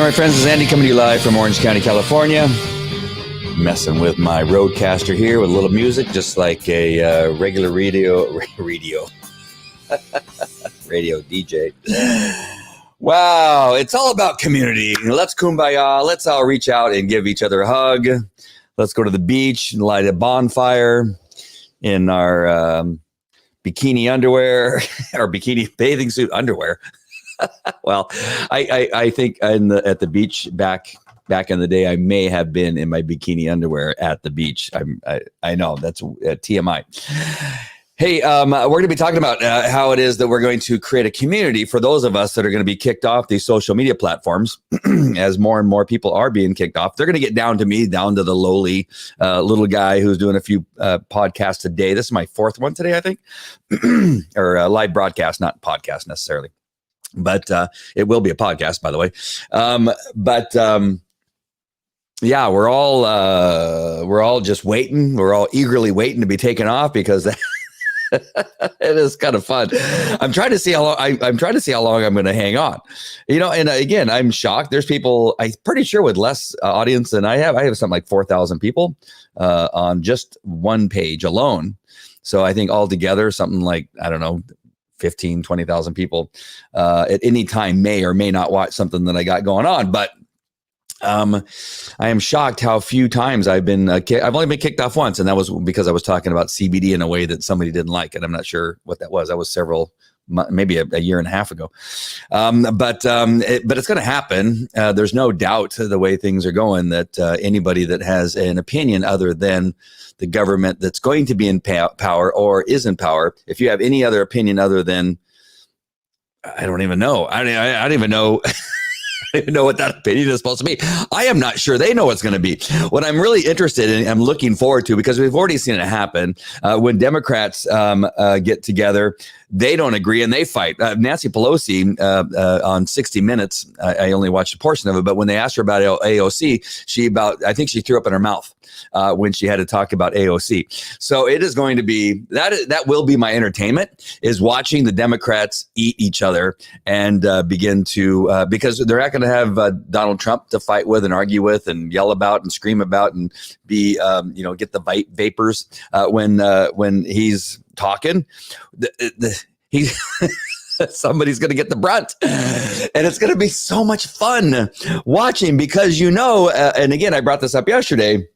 there, my friends. This is Andy coming to you live from Orange County, California. Messing with my Roadcaster here with a little music, just like a regular radio DJ. Wow, it's all about community. Let's kumbaya. Let's all reach out and give each other a hug. Let's go to the beach and light a bonfire in our bikini underwear or bikini bathing suit underwear. Well, I think at the beach back in the day, I may have been in my bikini underwear at the beach. I know that's TMI. Hey, we're going to be talking about how it is that we're going to create a community for those of us that are going to be kicked off these social media platforms. As more and more people are being kicked off, they're going to get down to me, down to the lowly little guy who's doing a few podcasts a day. This is my fourth one today, I think, or a live broadcast, not podcast necessarily. But it will be a podcast, by the way. Yeah, we're all just waiting. We're all eagerly waiting to be taken off because it is kind of fun. I'm trying to see how long. I'm trying to see how long I'm going to hang on. And again, I'm shocked. There's people, I'm pretty sure, with less audience than I have. I have something like 4,000 people on just one page alone. So I think altogether, something like, I don't know, 15, 20,000 people at any time may or may not watch something that I got going on. But I am shocked how few times I've only been kicked off once. And that was because I was talking about CBD in a way that somebody didn't like it. I'm not sure what that was. That was maybe a year and a half ago. But it's going to happen. There's no doubt, the way things are going, that anybody that has an opinion other than the government that's going to be in power or is in power, if you have any other opinion other than, I don't even know. I don't even know. I don't even know what that opinion is supposed to be. I am not sure they know what's going to be. What I'm really interested in, I'm looking forward to, because we've already seen it happen when Democrats get together. They don't agree and they fight. Nancy Pelosi on 60 Minutes, I only watched a portion of it, but when they asked her about AOC, I think she threw up in her mouth when she had to talk about AOC. So it is going to be, that will be my entertainment, is watching the Democrats eat each other and begin to, because they're not going to have Donald Trump to fight with and argue with and yell about and scream about and be, get the vapors when he's talking. Somebody's going to get the brunt, and it's going to be so much fun watching, because and again, I brought this up yesterday,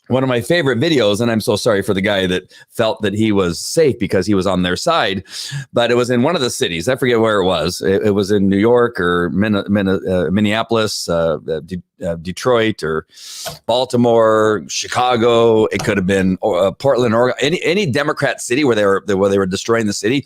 one of my favorite videos, and I'm so sorry for the guy that felt that he was safe because he was on their side, but it was in one of the cities. I forget where it was. It was in New York or Minneapolis, Detroit or Baltimore, Chicago. It could have been Portland, Oregon, any Democrat city where they were destroying the city.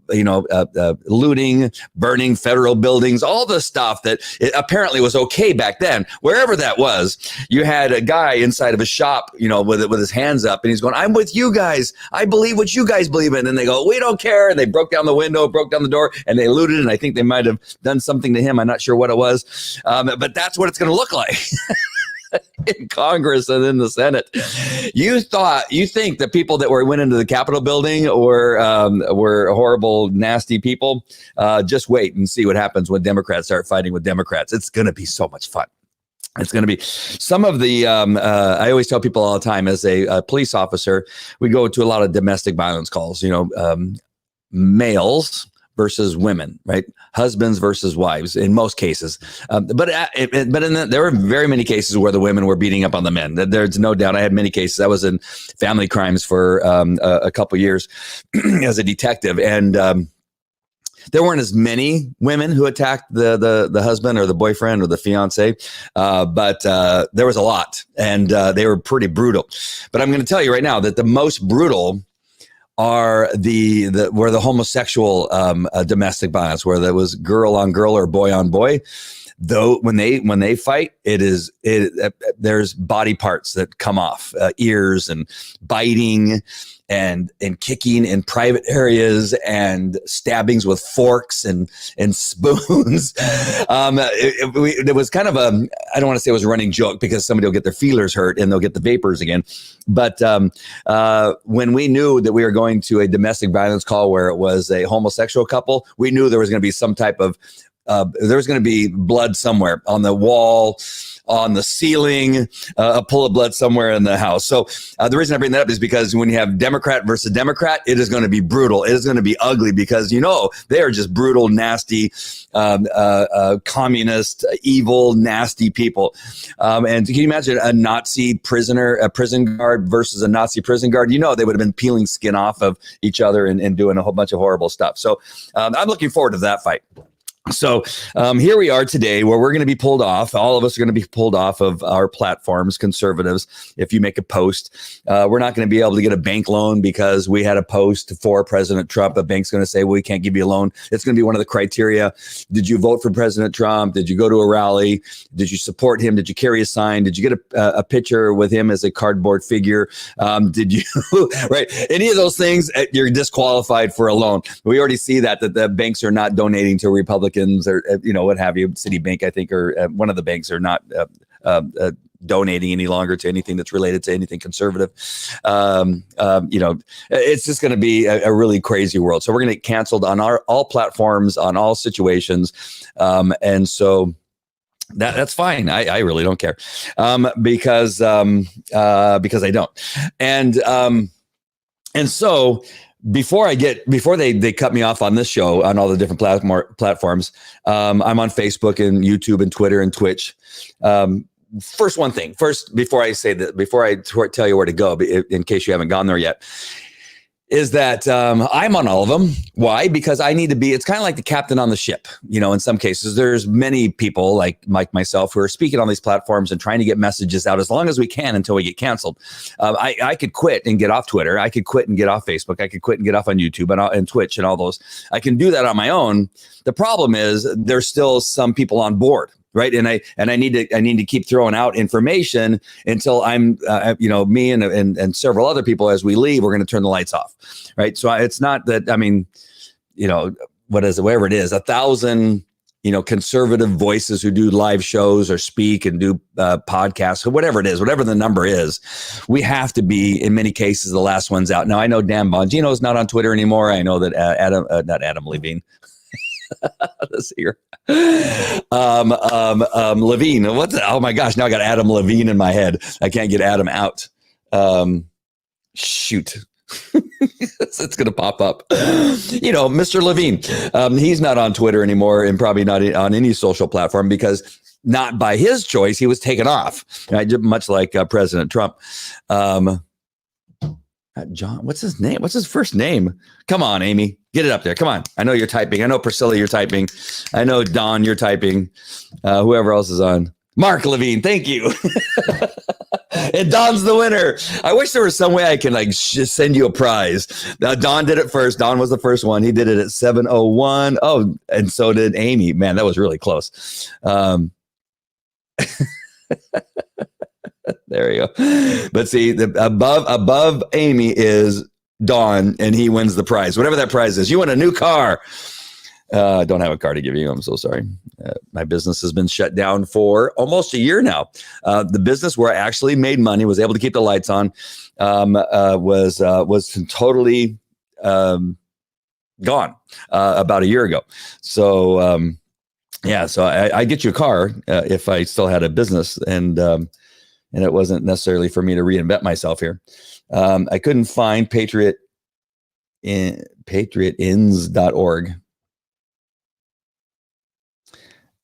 Looting, burning federal buildings, all the stuff that apparently was okay back then. Wherever that was, you had a guy inside of a shop, with his hands up, and he's going, "I'm with you guys. I believe what you guys believe in." And they go, "We don't care." And they broke down the window, broke down the door, and they looted. And I think they might have done something to him. I'm not sure what it was, but that's what it's going to look like. In Congress and in the Senate. You think the people that went into the Capitol building were horrible, nasty people? Just wait and see what happens when Democrats start fighting with Democrats. It's going to be so much fun. It's going to be some of the, I always tell people all the time, as a police officer, we go to a lot of domestic violence calls, males versus women, right? Husbands versus wives in most cases. But there were very many cases where the women were beating up on the men. There's no doubt. I had many cases. I was in family crimes for a couple years as a detective. And there weren't as many women who attacked the husband or the boyfriend or the fiance, but there was a lot, and they were pretty brutal. But I'm going to tell you right now that the most brutal are where the homosexual domestic violence, where there was girl on girl or boy on boy. Though when they fight, there's body parts that come off, ears and biting and kicking in private areas and stabbings with forks and spoons. It was kind of I don't want to say it was a running joke, because somebody will get their feelers hurt and they'll get the vapors again. But when we knew that we were going to a domestic violence call where it was a homosexual couple, we knew there was going to be some type of there's going to be blood somewhere on the wall, on the ceiling, a pool of blood somewhere in the house. So the reason I bring that up is because when you have Democrat versus Democrat, it is going to be brutal. It is going to be ugly because, they are just brutal, nasty, communist, evil, nasty people. And can you imagine a Nazi prisoner, a prison guard versus a Nazi prison guard? They would have been peeling skin off of each other and doing a whole bunch of horrible stuff. So I'm looking forward to that fight. So here we are today where we're going to be pulled off. All of us are going to be pulled off of our platforms, conservatives. If you make a post, we're not going to be able to get a bank loan because we had a post for President Trump. A bank's going to say, well, we can't give you a loan. It's going to be one of the criteria. Did you vote for President Trump? Did you go to a rally? Did you support him? Did you carry a sign? Did you get a picture with him as a cardboard figure? Did you, right? Any of those things, you're disqualified for a loan. We already see that the banks are not donating to Republicans or, what have you. Citibank, I think, or one of the banks are not donating any longer to anything that's related to anything conservative. It's just going to be a really crazy world. So we're going to get canceled on all platforms, on all situations. And so that's fine. I really don't care because I don't. And so before they cut me off on this show on all the different platforms, I'm on Facebook and YouTube and Twitter and Twitch. First, before I say that, before I tell you where to go, in case you haven't gone there yet, is that I'm on all of them. Why? Because I need to be, it's kind of like the captain on the ship. In some cases, there's many people like myself who are speaking on these platforms and trying to get messages out as long as we can until we get canceled. I could quit and get off Twitter. I could quit and get off Facebook. I could quit and get off on YouTube and Twitch and all those. I can do that on my own. The problem is there's still some people on board. Right. And I need to keep throwing out information until I'm, me and several other people, as we leave, we're going to turn the lights off. Right. So it's not that, what is it, whatever it is, 1,000, conservative voices who do live shows or speak and do podcasts or whatever it is, whatever the number is, we have to be, in many cases, the last ones out. Now, I know Dan Bongino is not on Twitter anymore. I know that not Adam Levine. Let's see here. Levine. Oh my gosh. Now I got Adam Levine in my head. I can't get Adam out. Shoot. It's going to pop up. Mr. Levine. He's not on Twitter anymore and probably not on any social platform because not by his choice, he was taken off. Right? Much like President Trump. John, what's his name? What's his first name? Come on, Amy, get it up there. Come on. I know you're typing. I know Priscilla, you're typing. I know Don, you're typing. Whoever else is on. Mark Levine, thank you. And Don's the winner. I wish there was some way I can just send you a prize. Don did it first. Don was the first one. He did it at 7:01. Oh, and so did Amy. Man, that was really close. There you go. But see, above Amy is Dawn, and he wins the prize. Whatever that prize is. You win a new car. I don't have a car to give you. I'm so sorry. My business has been shut down for almost a year now. The business where I actually made money, was able to keep the lights on, was totally gone about a year ago. So, so I get you a car if I still had a business, and it wasn't necessarily for me to reinvent myself here. I couldn't find patriotins.org.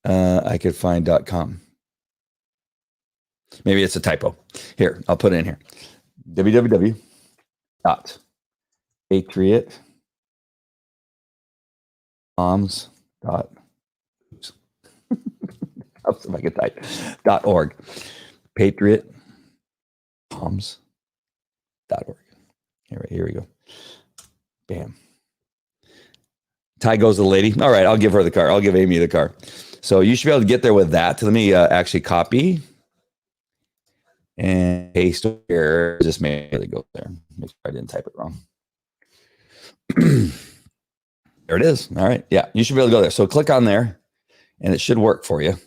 I could find .com. Maybe it's a typo. Here, I'll put it in here. www.patriotbombs. Oops. I'll see if I can type. .org. patriotbombs.org. Here we go. Bam. Ty goes to the lady. All right, I'll give her the car. I'll give Amy the car. So you should be able to get there with that. Let me actually copy and paste here. Just make it go there. Make sure I didn't type it wrong. There it is. All right. Yeah, you should be able to go there. So click on there, and it should work for you.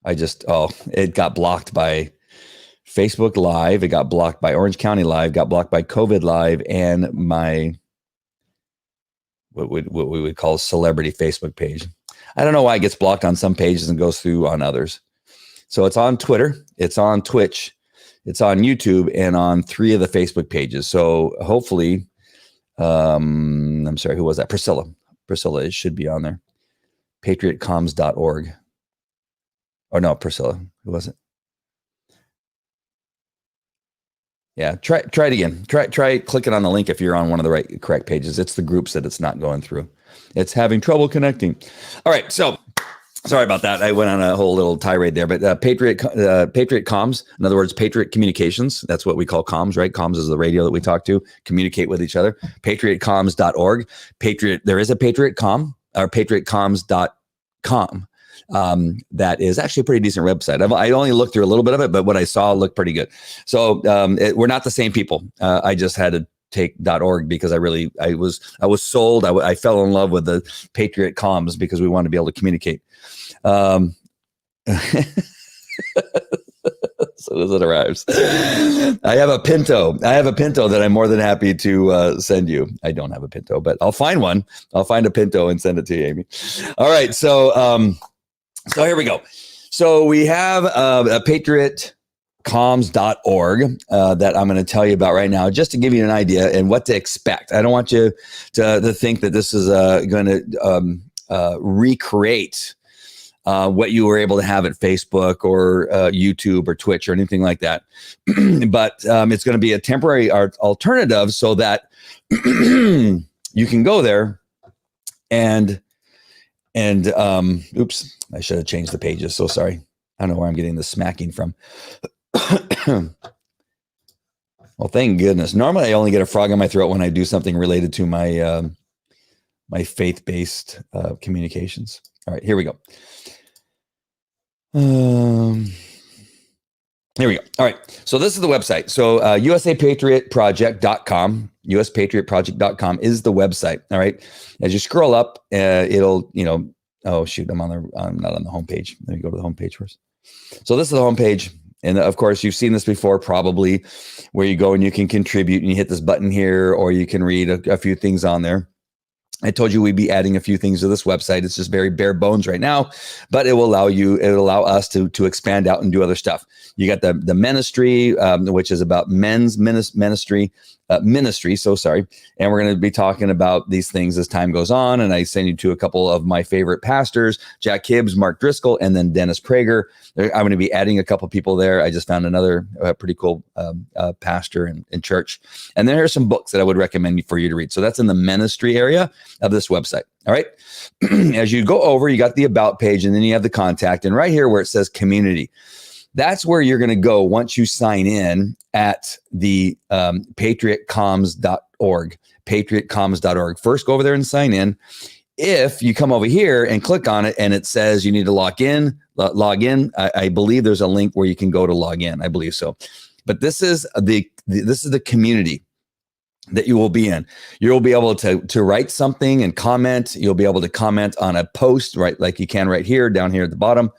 It got blocked by Facebook Live. It got blocked by Orange County Live. Got blocked by COVID Live, and my what we would call celebrity Facebook page. I don't know why it gets blocked on some pages and goes through on others. So it's on Twitter, it's on Twitch, it's on YouTube, and on 3 of the Facebook pages. So hopefully, I'm sorry, who was that? Priscilla, it should be on there. patriotcomms.org. Oh no, Priscilla, who was it? Yeah, try it again. Try clicking on the link if you're on one of the correct pages. It's the groups that it's not going through. It's having trouble connecting. All right, so sorry about that. I went on a whole little tirade there, but Patriot Comms, in other words, Patriot Communications. That's what we call comms, right? Comms is the radio that we talk to, communicate with each other. Patriotcomms.org. There is a Patriot Com or patriotcomms.com. That is actually a pretty decent website. I only looked through a little bit of it, but what I saw looked pretty good. So we're not the same people. I just had to take .org because I was sold. I fell in love with the Patriot Comms because we wanted to be able to communicate. So as it arrives, I have a Pinto that I'm more than happy to send you. I don't have a Pinto, but I'll find one. I'll find a Pinto and send it to you, Amy. All right. So here we go. So we have a patriotcomms.org that I'm going to tell you about right now, just to give you an idea and what to expect. I don't want you to think that this is going to recreate what you were able to have at Facebook or YouTube or Twitch or anything like that. But it's going to be a temporary alternative so that you can go there and oops, I should have changed the pages. So sorry. I don't know where I'm getting the smacking from. Well, thank goodness. Normally I only get a frog in my throat when I do something related to my my faith-based communications. All right, here we go. Here we go. All right. So this is the website. So USAPatriotProject.com, USPatriotProject.com is the website. All right. As you scroll up, it'll, oh shoot, I'm not on the homepage. Let me go to the homepage first. So this is the homepage. And of course, you've seen this before, probably, where you go and you can contribute and you hit this button here, or you can read a few things on there. I told you we'd be adding a few things to this website. It's just very bare bones right now, but it will allow us to expand out and do other stuff. You got the ministry, which is about men's ministry. So sorry. And we're going to be talking about these things as time goes on. And I send you to a couple of my favorite pastors, Jack Hibbs, Mark Driscoll, and then Dennis Prager. I'm going to be adding a couple people there. I just found another pretty cool pastor in church. And then here's some books that I would recommend for you to read. So that's in the ministry area of this website. All right. As you go over, you got the about page, and then you have the contact. And right here where it says community, that's where you're going to go once you sign in at the patriotcomms.org, patriotcomms.org. First, go over there and sign in. If you come over here and click on it and it says you need to log in, I believe there's a link where you can go to log in. I believe so. But this is the community that you will be in. You'll be able to write something and comment. You'll be able to comment on a post, right, like you can right here, down here at the bottom.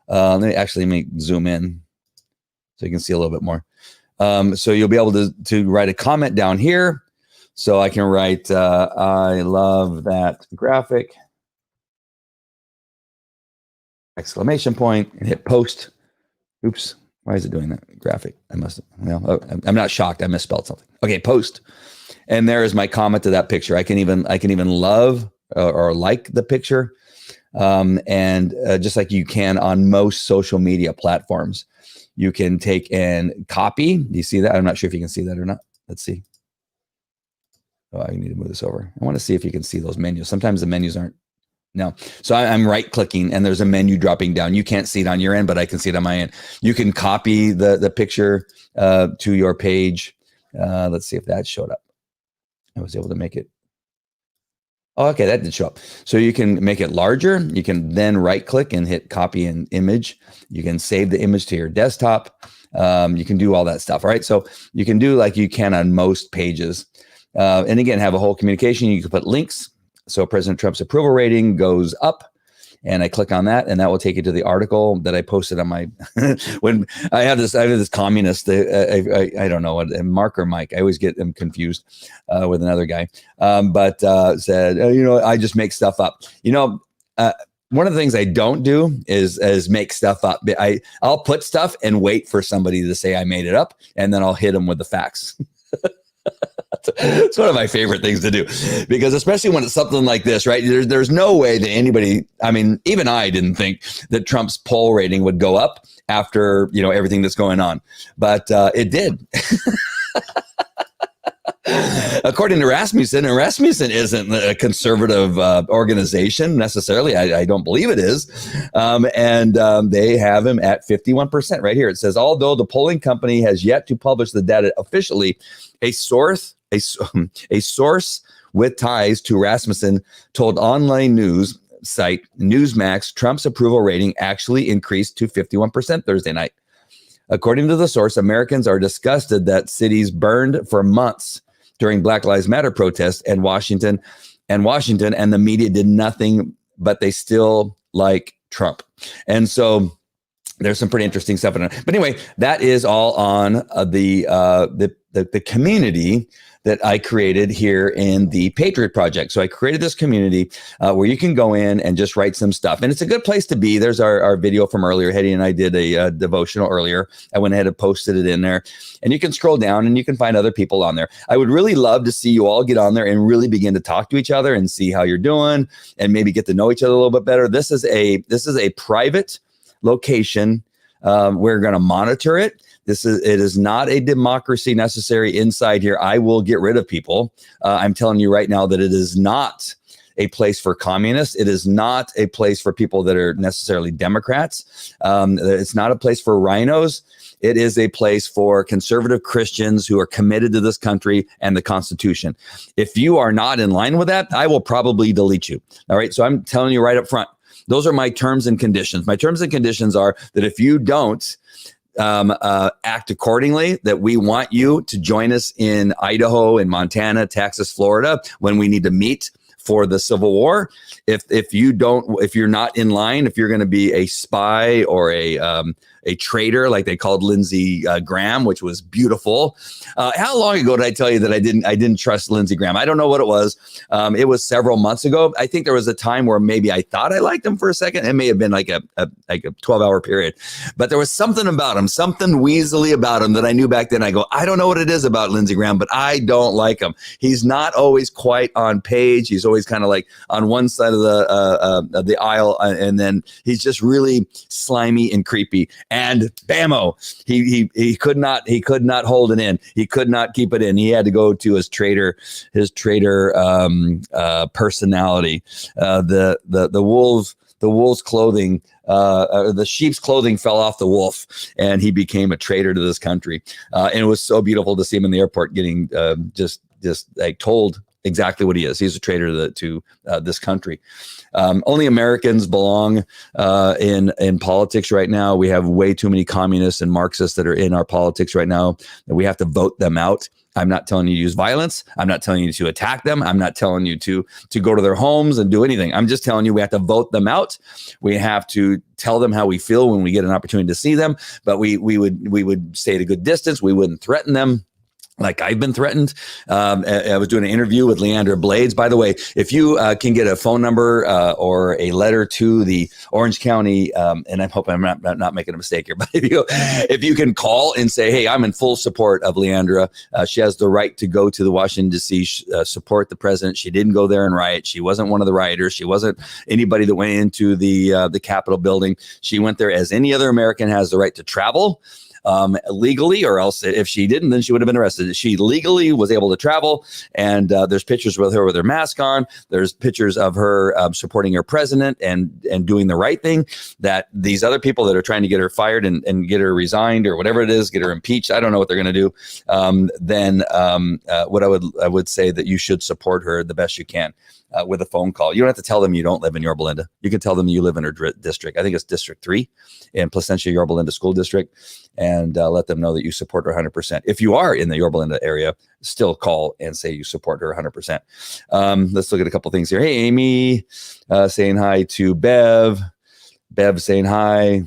Let me zoom in so you can see a little bit more. So you'll be able to write a comment down here. So I can write, I love that graphic, exclamation point, and hit post. Oops. Why is it doing that? Graphic. I'm not shocked. I misspelled something. Okay, post. And there is my comment to that picture. I can even love or like the picture. And just like you can on most social media platforms, you can take and copy. Do you see that? I'm not sure if you can see that or not. Let's see. Oh, I need to move this over. I want to see if you can see those menus. Sometimes the menus aren't. No. So I'm right clicking and there's a menu dropping down. You can't see it on your end, but I can see it on my end. You can copy the picture to your page. Let's see if that showed up. I was able to make it. Oh, okay, that did show up. So you can make it larger. You can then right click and hit copy an image. You can save the image to your desktop. You can do all that stuff. All right. So you can do like you can on most pages. And again, have a whole communication. You can put links. So President Trump's approval rating goes up. And I click on that, and that will take you to the article that I posted on my. When I have this communist, I don't know what Mark or Mike. I always get them confused with another guy. But said, I just make stuff up. one of the things I don't do is make stuff up. I'll put stuff and wait for somebody to say I made it up, and then I'll hit them with the facts. It's one of my favorite things to do, because especially when it's something like this, right? There's no way that anybody, I mean, even I didn't think that Trump's poll rating would go up after, everything that's going on, but it did. According to Rasmussen, and Rasmussen isn't a conservative organization necessarily. I don't believe it is. They have him at 51% right here. It says, although the polling company has yet to publish the data officially, a source with ties to Rasmussen told online news site Newsmax Trump's approval rating actually increased to 51% Thursday night. According to the source, Americans are disgusted that cities burned for months during Black Lives Matter protests and Washington, and the media did nothing, but they still like Trump. And so there's some pretty interesting stuff in it. But anyway, that is all on the community that I created here in the Patriot Project. So I created this community where you can go in and just write some stuff. And it's a good place to be. There's our video from earlier. Hetty and I did a devotional earlier. I went ahead and posted it in there. And you can scroll down and you can find other people on there. I would really love to see you all get on there and really begin to talk to each other and see how you're doing and maybe get to know each other a little bit better. This is a private location. We're going to monitor it. It is not a democracy necessary inside here. I will get rid of people. I'm telling you right now that it is not a place for communists. It is not a place for people that are necessarily Democrats. It's not a place for rhinos. It is a place for conservative Christians who are committed to this country and the Constitution. If you are not in line with that, I will probably delete you. All right. So I'm telling you right up front, those are my terms and conditions. My terms and conditions are that if you don't act accordingly, that we want you to join us in Idaho, in Montana, Texas, Florida, when we need to meet for the Civil War. If you're not in line, if you're going to be a spy or a traitor, like they called Lindsey Graham, which was beautiful. How long ago did I tell you that I didn't trust Lindsey Graham? I don't know what it was. It was several months ago. I think there was a time where maybe I thought I liked him for a second. It may have been like a 12-hour period, but there was something about him, something weaselly about him that I knew back then. I go, I don't know what it is about Lindsey Graham, but I don't like him. He's not always quite on page. He's always kind of like on one side of the aisle, and then he's just really slimy and creepy. And bammo, he could not hold it in. He could not keep it in. He had to go to his traitor personality. The wolf's clothing, the sheep's clothing fell off the wolf, and he became a traitor to this country. And it was so beautiful to see him in the airport getting just like told exactly what he is. He's a traitor to this country. Only Americans belong in politics right now. We have way too many communists and Marxists that are in our politics right now, and we have to vote them out. I'm not telling you to use violence. I'm not telling you to attack them. I'm not telling you to go to their homes and do anything. I'm just telling you we have to vote them out. We have to tell them how we feel when we get an opportunity to see them, but we would stay at a good distance. We wouldn't threaten them like I've been threatened. I was doing an interview with Leandra Blades. By the way, if you can get a phone number or a letter to the Orange County, and I hope I'm not making a mistake here, but if you can call and say, hey, I'm in full support of Leandra. She has the right to go to the Washington, D.C., support the president. She didn't go there and riot. She wasn't one of the rioters. She wasn't anybody that went into the Capitol building. She went there as any other American has the right to travel legally, or else if she didn't, then she would have been arrested. She legally was able to travel, and there's pictures with her with her mask on. There's pictures of her supporting her president and doing the right thing. That these other people that are trying to get her fired and get her resigned or whatever it is, get her impeached, I don't know what they're going to do. What I would say that you should support her the best you can. With a phone call. You don't have to tell them you don't live in Yorba Linda. You can tell them you live in her district. I think it's District 3 in Placentia Yorba Linda School District, and let them know that you support her 100%. If you are in the Yorba Linda area, still call and say you support her 100%. Let's look at a couple things here. Hey, Amy, saying hi to Bev. Bev saying hi.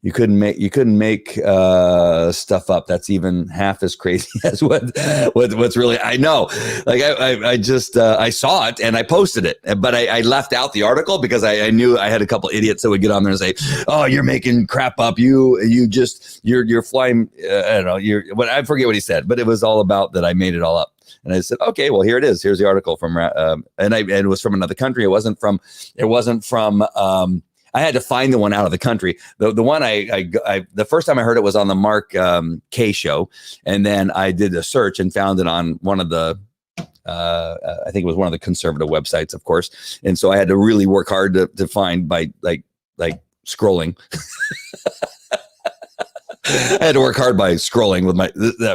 You couldn't make stuff up. That's even half as crazy as what's really. I know. Like I just I saw it and I posted it, but I left out the article because I knew I had a couple idiots that would get on there and say, "Oh, you're making crap up. You're flying. I don't know. I forget what he said, but it was all about that I made it all up." And I said, "Okay, well, here it is. Here's the article from and it was from another country. It wasn't from. I had to find the one out of the country. The one I the first time I heard it was on the Mark K show, and then I did a search and found it on one of the I think it was one of the conservative websites, of course. And so I had to really work hard to find by like scrolling. I had to work hard by scrolling with my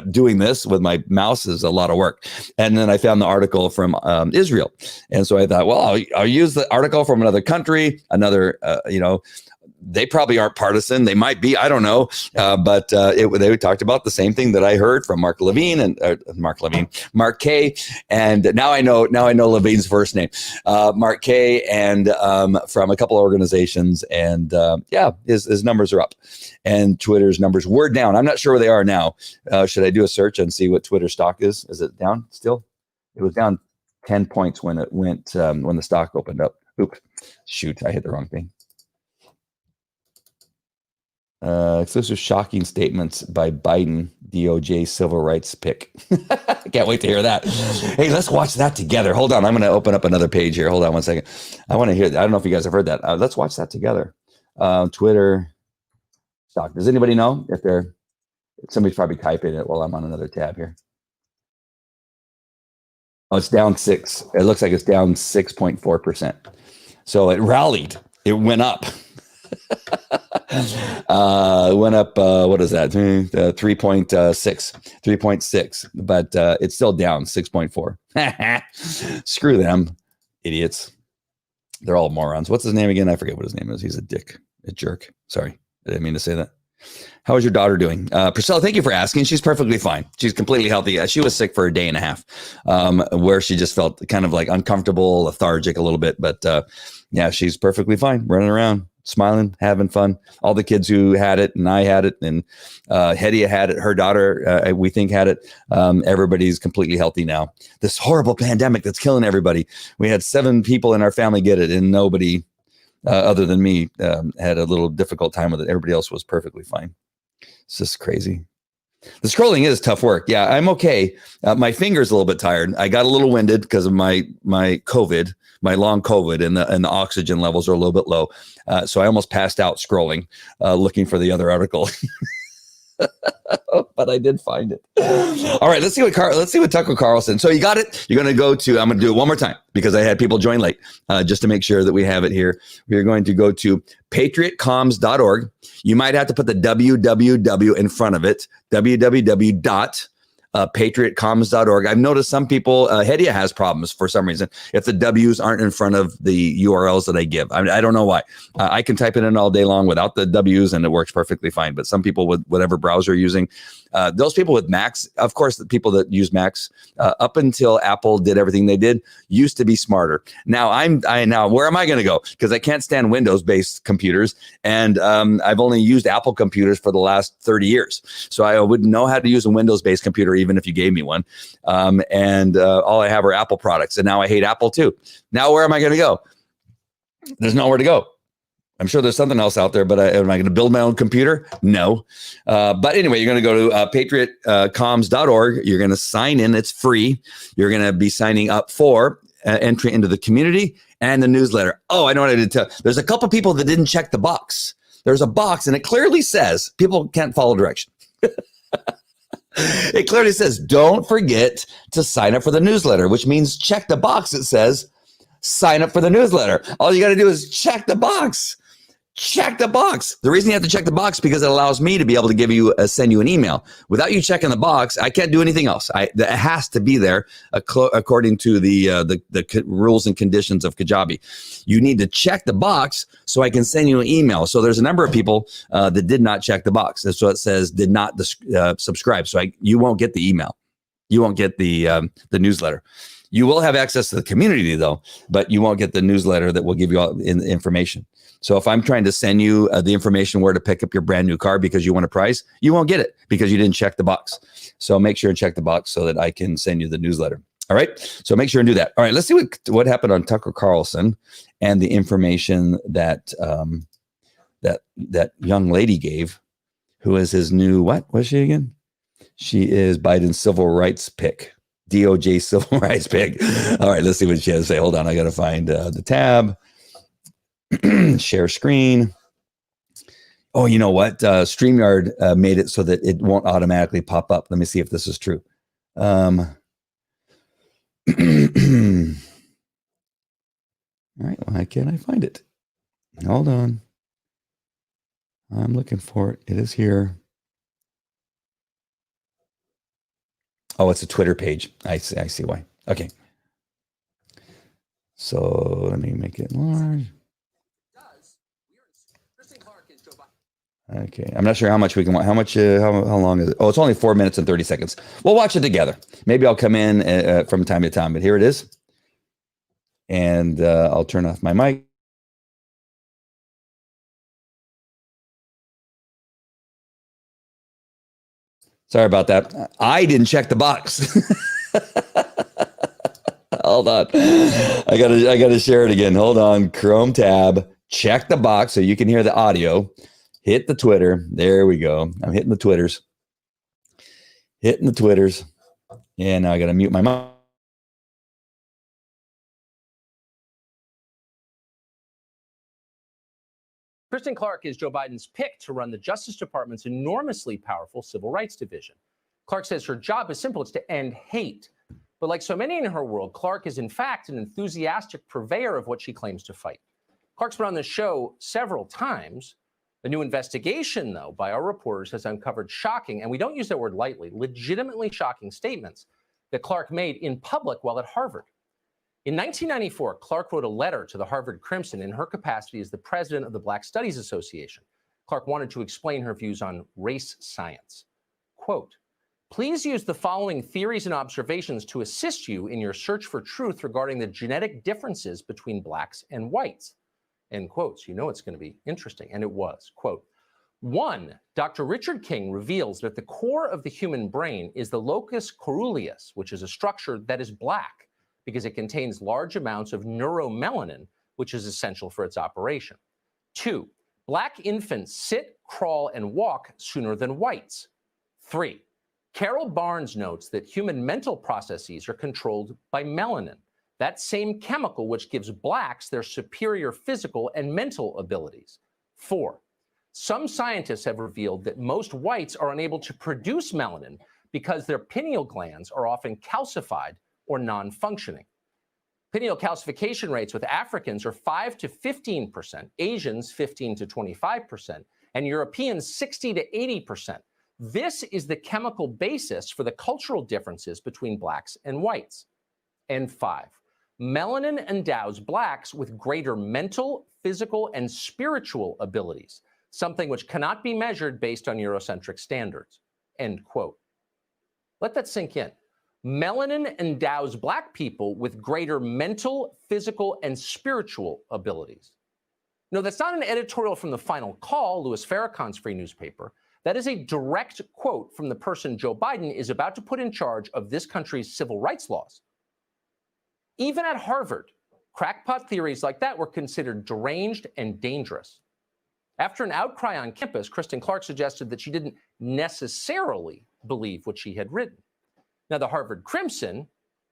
doing this with my mouse is a lot of work. And then I found the article from Israel. And so I thought, well, I'll use the article from another country, another, they probably aren't partisan. They might be, I don't know. But they talked about the same thing that I heard from Mark K. And now I know Levine's first name, Mark K. And from a couple of organizations. And his numbers are up. And Twitter's numbers were down. I'm not sure where they are now. Should I do a search and see what Twitter stock is? Is it down still? It was down 10 points when it went when the stock opened up. Oops, shoot, I hit the wrong thing. Exclusive shocking statements by Biden DOJ civil rights pick. Can't wait to hear that. Hey, let's watch that together. Hold on, I'm going to open up another page here. Hold on one second. I want to hear that. I don't know if you guys have heard that. Let's watch that together. Twitter stock. Does anybody know if somebody's probably typing it while I'm on another tab here? Oh, it's down 6. It looks like it's down 6.4%. So it rallied. It went up. Went up, what is that? 3.6, but it's still down 6.4. Screw them, idiots. They're all morons. What's his name again? I forget what his name is. He's a jerk. Sorry, I didn't mean to say that. How is your daughter doing? Priscilla, thank you for asking. She's perfectly fine. She's completely healthy. She was sick for a day and a half, where she just felt kind of like uncomfortable, lethargic a little bit. But yeah, she's perfectly fine, running around, smiling, having fun. All the kids who had it, and I had it, and Hedia had it, her daughter, we think had it. Everybody's completely healthy now. This horrible pandemic that's killing everybody. We had 7 people in our family get it, and nobody other than me had a little difficult time with it. Everybody else was perfectly fine. It's just crazy. The scrolling is tough work. Yeah, I'm okay. My finger's a little bit tired. I got a little winded because of my COVID, my long COVID, and the oxygen levels are a little bit low. So I almost passed out scrolling, looking for the other article. But I did find it. All right, let's see what Tucker Carlson. So you got it. You're going to go to. I'm going to do it one more time because I had people join late, just to make sure that we have it here. We're going to go to patriotcomms.org. You might have to put the www in front of it. www.patriotcomms.org. I've noticed some people, Hedia has problems for some reason if the W's aren't in front of the URLs that I give. I don't know why. I can type it in all day long without the W's and it works perfectly fine. But some people with whatever browser you're using, those people with Macs, of course, the people that use Macs up until Apple did everything they did used to be smarter. Now now where am I going to go? Because I can't stand Windows-based computers, and I've only used Apple computers for the last 30 years, so I wouldn't know how to use a Windows-based computer even if you gave me one. And all I have are Apple products, and now I hate Apple too. Now where am I going to go? There's nowhere to go. I'm sure there's something else out there, but am I going to build my own computer? No. But anyway, you're going to go to patriotcomms.org. You're going to sign in. It's free. You're going to be signing up for entry into the community and the newsletter. Oh, I know what I did tell. There's a couple people that didn't check the box. There's a box, and it clearly says people can't follow direction. It clearly says, don't forget to sign up for the newsletter, which means check the box that says sign up for the newsletter. All you got to do is check the box. Check the box. The reason you have to check the box because it allows me to be able to give you send you an email. Without you checking the box, I can't do anything else. It has to be there according to the rules and conditions of Kajabi. You need to check the box so I can send you an email. So there's a number of people that did not check the box. And so it says did not subscribe. So you won't get the email. You won't get the newsletter. You will have access to the community, though, but you won't get the newsletter that will give you all information. So if I'm trying to send you the information where to pick up your brand new car because you want a price, you won't get it because you didn't check the box. So make sure and check the box so that I can send you the newsletter. All right. So make sure and do that. All right. Let's see what happened on Tucker Carlson and the information that that young lady gave, who is his new, what was she again? She is Biden's civil rights pick. DOJ civil rights pick. All right, let's see what she has to say. Hold on, I got to find the tab. Share screen. Oh, you know what? StreamYard made it so that it won't automatically pop up. Let me see if this is true. All right, why can't I find it? Hold on. I'm looking for it. It is here. Oh, it's a Twitter page. I see why. Okay. So let me make it large. Okay. I'm not sure how much we can watch. How long is it? Oh, it's only 4 minutes and 30 seconds. We'll watch it together. Maybe I'll come in from time to time, but here it is. And I'll turn off my mic. Sorry about that. I didn't check the box. Hold on. I gotta share it again. Hold on. Chrome tab. Check the box so you can hear the audio. Hit the Twitter. There we go. I'm hitting the Twitters. And now I gotta mute my mic. Kristen Clark is Joe Biden's pick to run the Justice Department's enormously powerful Civil Rights Division. Clark says her job is simple. It's to end hate. But like so many in her world, Clark is in fact an enthusiastic purveyor of what she claims to fight. Clark's been on the show several times. The new investigation, though, by our reporters has uncovered shocking, and we don't use that word lightly, legitimately shocking statements that Clark made in public while at Harvard. In 1994, Clark wrote a letter to the Harvard Crimson in her capacity as the president of the Black Studies Association. Clark wanted to explain her views on race science. Quote, "Please use the following theories and observations to assist you in your search for truth regarding the genetic differences between blacks and whites." End quotes. You know it's going to be interesting, and it was. Quote, 1, Dr. Richard King reveals that at the core of the human brain is the locus coeruleus, which is a structure that is black because it contains large amounts of neuromelanin, which is essential for its operation. 2, black infants sit, crawl, and walk sooner than whites. 3, Carol Barnes notes that human mental processes are controlled by melanin, that same chemical which gives blacks their superior physical and mental abilities. 4, some scientists have revealed that most whites are unable to produce melanin because their pineal glands are often calcified or non-functioning. Pineal calcification rates with Africans are 5 to 15%, Asians 15 to 25%, and Europeans 60 to 80%. This is the chemical basis for the cultural differences between blacks and whites. And 5, melanin endows blacks with greater mental, physical, and spiritual abilities, something which cannot be measured based on Eurocentric standards. End quote. Let that sink in. Melanin endows black people with greater mental, physical, and spiritual abilities. No, that's not an editorial from the Final Call, Louis Farrakhan's free newspaper. That is a direct quote from the person Joe Biden is about to put in charge of this country's civil rights laws. Even at Harvard, crackpot theories like that were considered deranged and dangerous. After an outcry on campus, Kristen Clark suggested that she didn't necessarily believe what she had written. Now, the Harvard Crimson,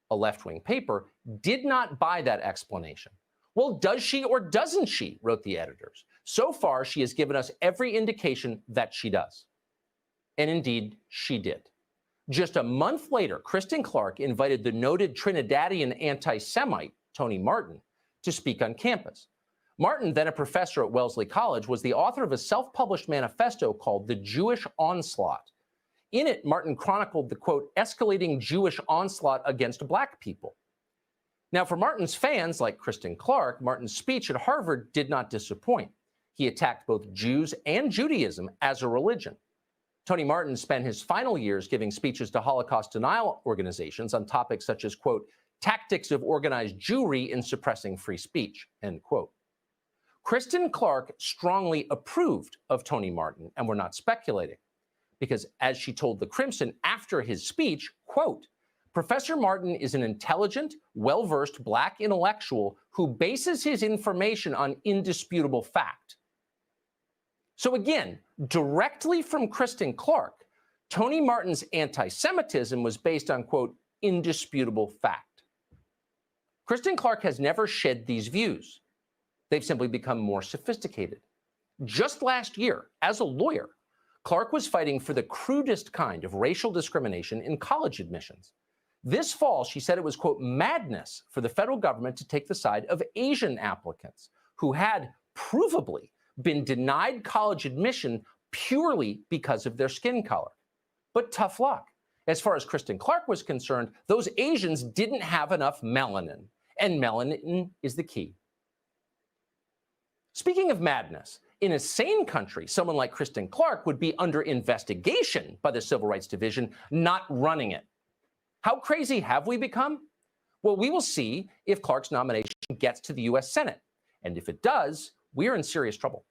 a left-wing paper, did not buy that explanation. Well, does she or doesn't she, wrote the editors. So far, she has given us every indication that she does. And indeed, she did. Just a month later, Kristen Clark invited the noted Trinidadian anti-Semite, Tony Martin, to speak on campus. Martin, then a professor at Wellesley College, was the author of a self-published manifesto called The Jewish Onslaught. In it, Martin chronicled the, quote, escalating Jewish onslaught against black people. Now, for Martin's fans, like Kristen Clark, Martin's speech at Harvard did not disappoint. He attacked both Jews and Judaism as a religion. Tony Martin spent his final years giving speeches to Holocaust denial organizations on topics such as, quote, tactics of organized Jewry in suppressing free speech, end quote. Kristen Clark strongly approved of Tony Martin, and we're not speculating, because as she told the Crimson after his speech, quote, Professor Martin is an intelligent, well-versed Black intellectual who bases his information on indisputable fact. So again, directly from Kristen Clark, Tony Martin's anti-Semitism was based on, quote, indisputable fact. Kristen Clark has never shed these views. They've simply become more sophisticated. Just last year, as a lawyer, Clark was fighting for the crudest kind of racial discrimination in college admissions. This fall, she said it was, quote, madness for the federal government to take the side of Asian applicants who had provably been denied college admission purely because of their skin color. But tough luck. As far as Kristen Clark was concerned, those Asians didn't have enough melanin, and melanin is the key. Speaking of madness, in a sane country, someone like Kristen Clark would be under investigation by the Civil Rights Division, not running it. How crazy have we become? Well, we will see if Clark's nomination gets to the U.S. Senate. And if it does, we're in serious trouble.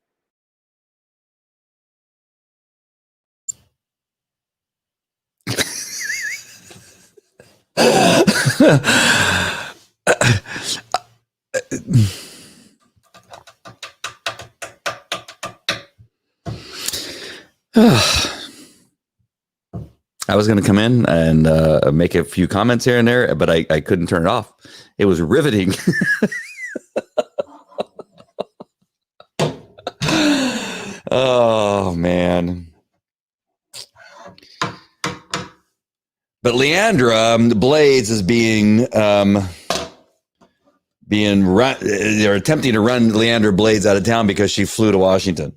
I was going to come in and make a few comments here and there, but I couldn't turn it off. It was riveting. Oh, man. But Leandra Blades is being run. They're attempting to run Leandra Blades out of town because she flew to Washington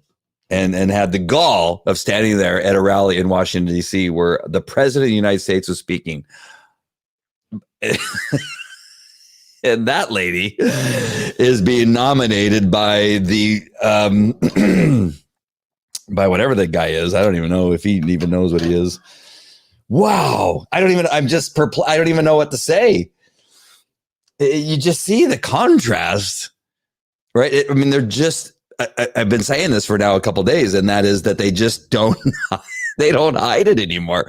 and had the gall of standing there at a rally in Washington, D.C., where the president of the United States was speaking. And that lady is being nominated by the by whatever that guy is. I don't even know if he even knows what he is. Wow. I'm just perplexed. I don't even know what to say. You just see the contrast, right? They're just, I've been saying this for now a couple of days, and that is that they just don't, they don't hide it anymore.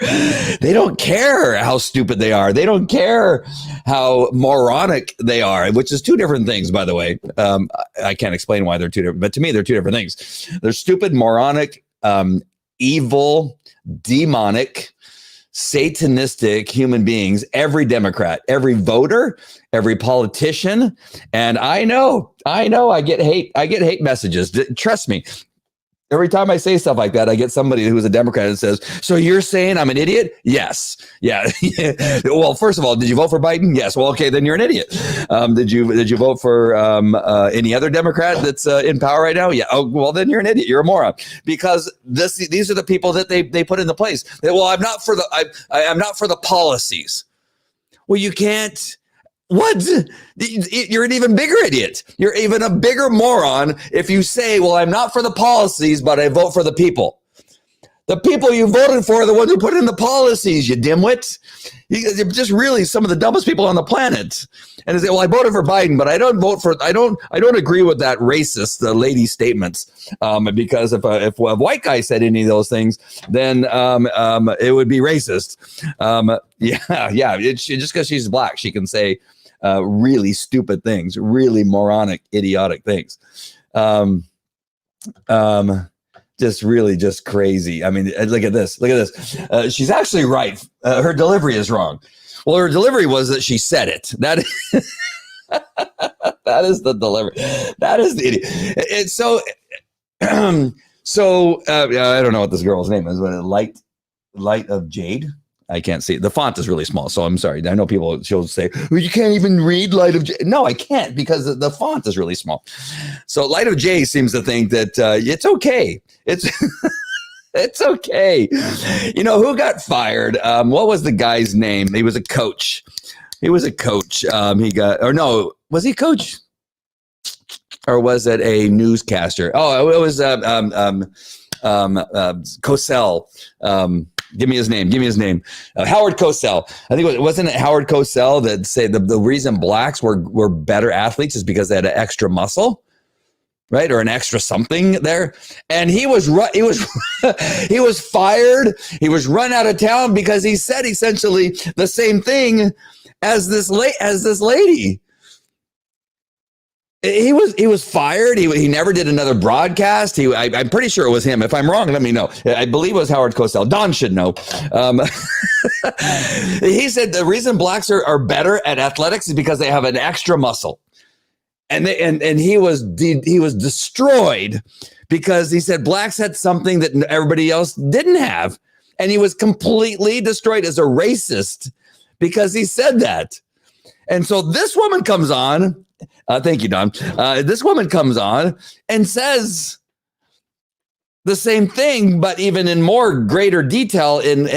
They don't care how stupid they are. They don't care how moronic they are, which is two different things, by the way. I can't explain why they're two different, but to me, they're two different things. They're stupid, moronic, evil, demonic, satanistic human beings, every Democrat, every voter, every politician. And I know I get hate messages. Trust me. Every time I say stuff like that, I get somebody who's a Democrat and says, so you're saying I'm an idiot? Yes. Yeah. Well, first of all, did you vote for Biden? Yes. Well, okay, then you're an idiot. Did you vote for any other Democrat that's in power right now? Yeah. Oh, well, then you're an idiot. You're a moron, because these are the people that they put into place. Well, I'm not for the policies. Well, you can't. What? You're an even bigger idiot. You're even a bigger moron if you say, well, I'm not for the policies, but I vote for the people. The people you voted for are the ones who put in the policies, you dimwit. You're just really some of the dumbest people on the planet. And they say, well, I voted for Biden, but I don't agree with that racist lady's statements. Because if a white guy said any of those things, then it would be racist. Just because she's black, she can say really stupid things, really moronic, idiotic things. Just crazy. I mean, look at this. She's actually right. Her delivery is wrong. Well, her delivery was that she said it. That is the delivery. That is the idiot. It's so. I don't know what this girl's name is, but Light of Jade. I can't see it. The font is really small, so I'm sorry. I know she'll say, well, you can't even read Light of Jade. No, I can't, because the font is really small. So Light of Jade seems to think that it's okay. It's it's okay. You know, who got fired? What was the guy's name? He was a coach. Was he a coach? Or was it a newscaster? Oh, it was Cosell. Give me his name. Howard Cosell. I think wasn't it Howard Cosell that said the reason blacks were better athletes is because they had an extra muscle, right, or an extra something there. And he was he was fired. He was run out of town because he said essentially the same thing as this lady. He was fired. He never did another broadcast. I'm pretty sure it was him. If I'm wrong, let me know. I believe it was Howard Cosell. Don should know. He said the reason blacks are better at athletics is because they have an extra muscle, and he was destroyed because he said blacks had something that everybody else didn't have, and he was completely destroyed as a racist because he said that. And so this woman comes on. Thank you, Don. This woman comes on and says the same thing, but even in more greater detail and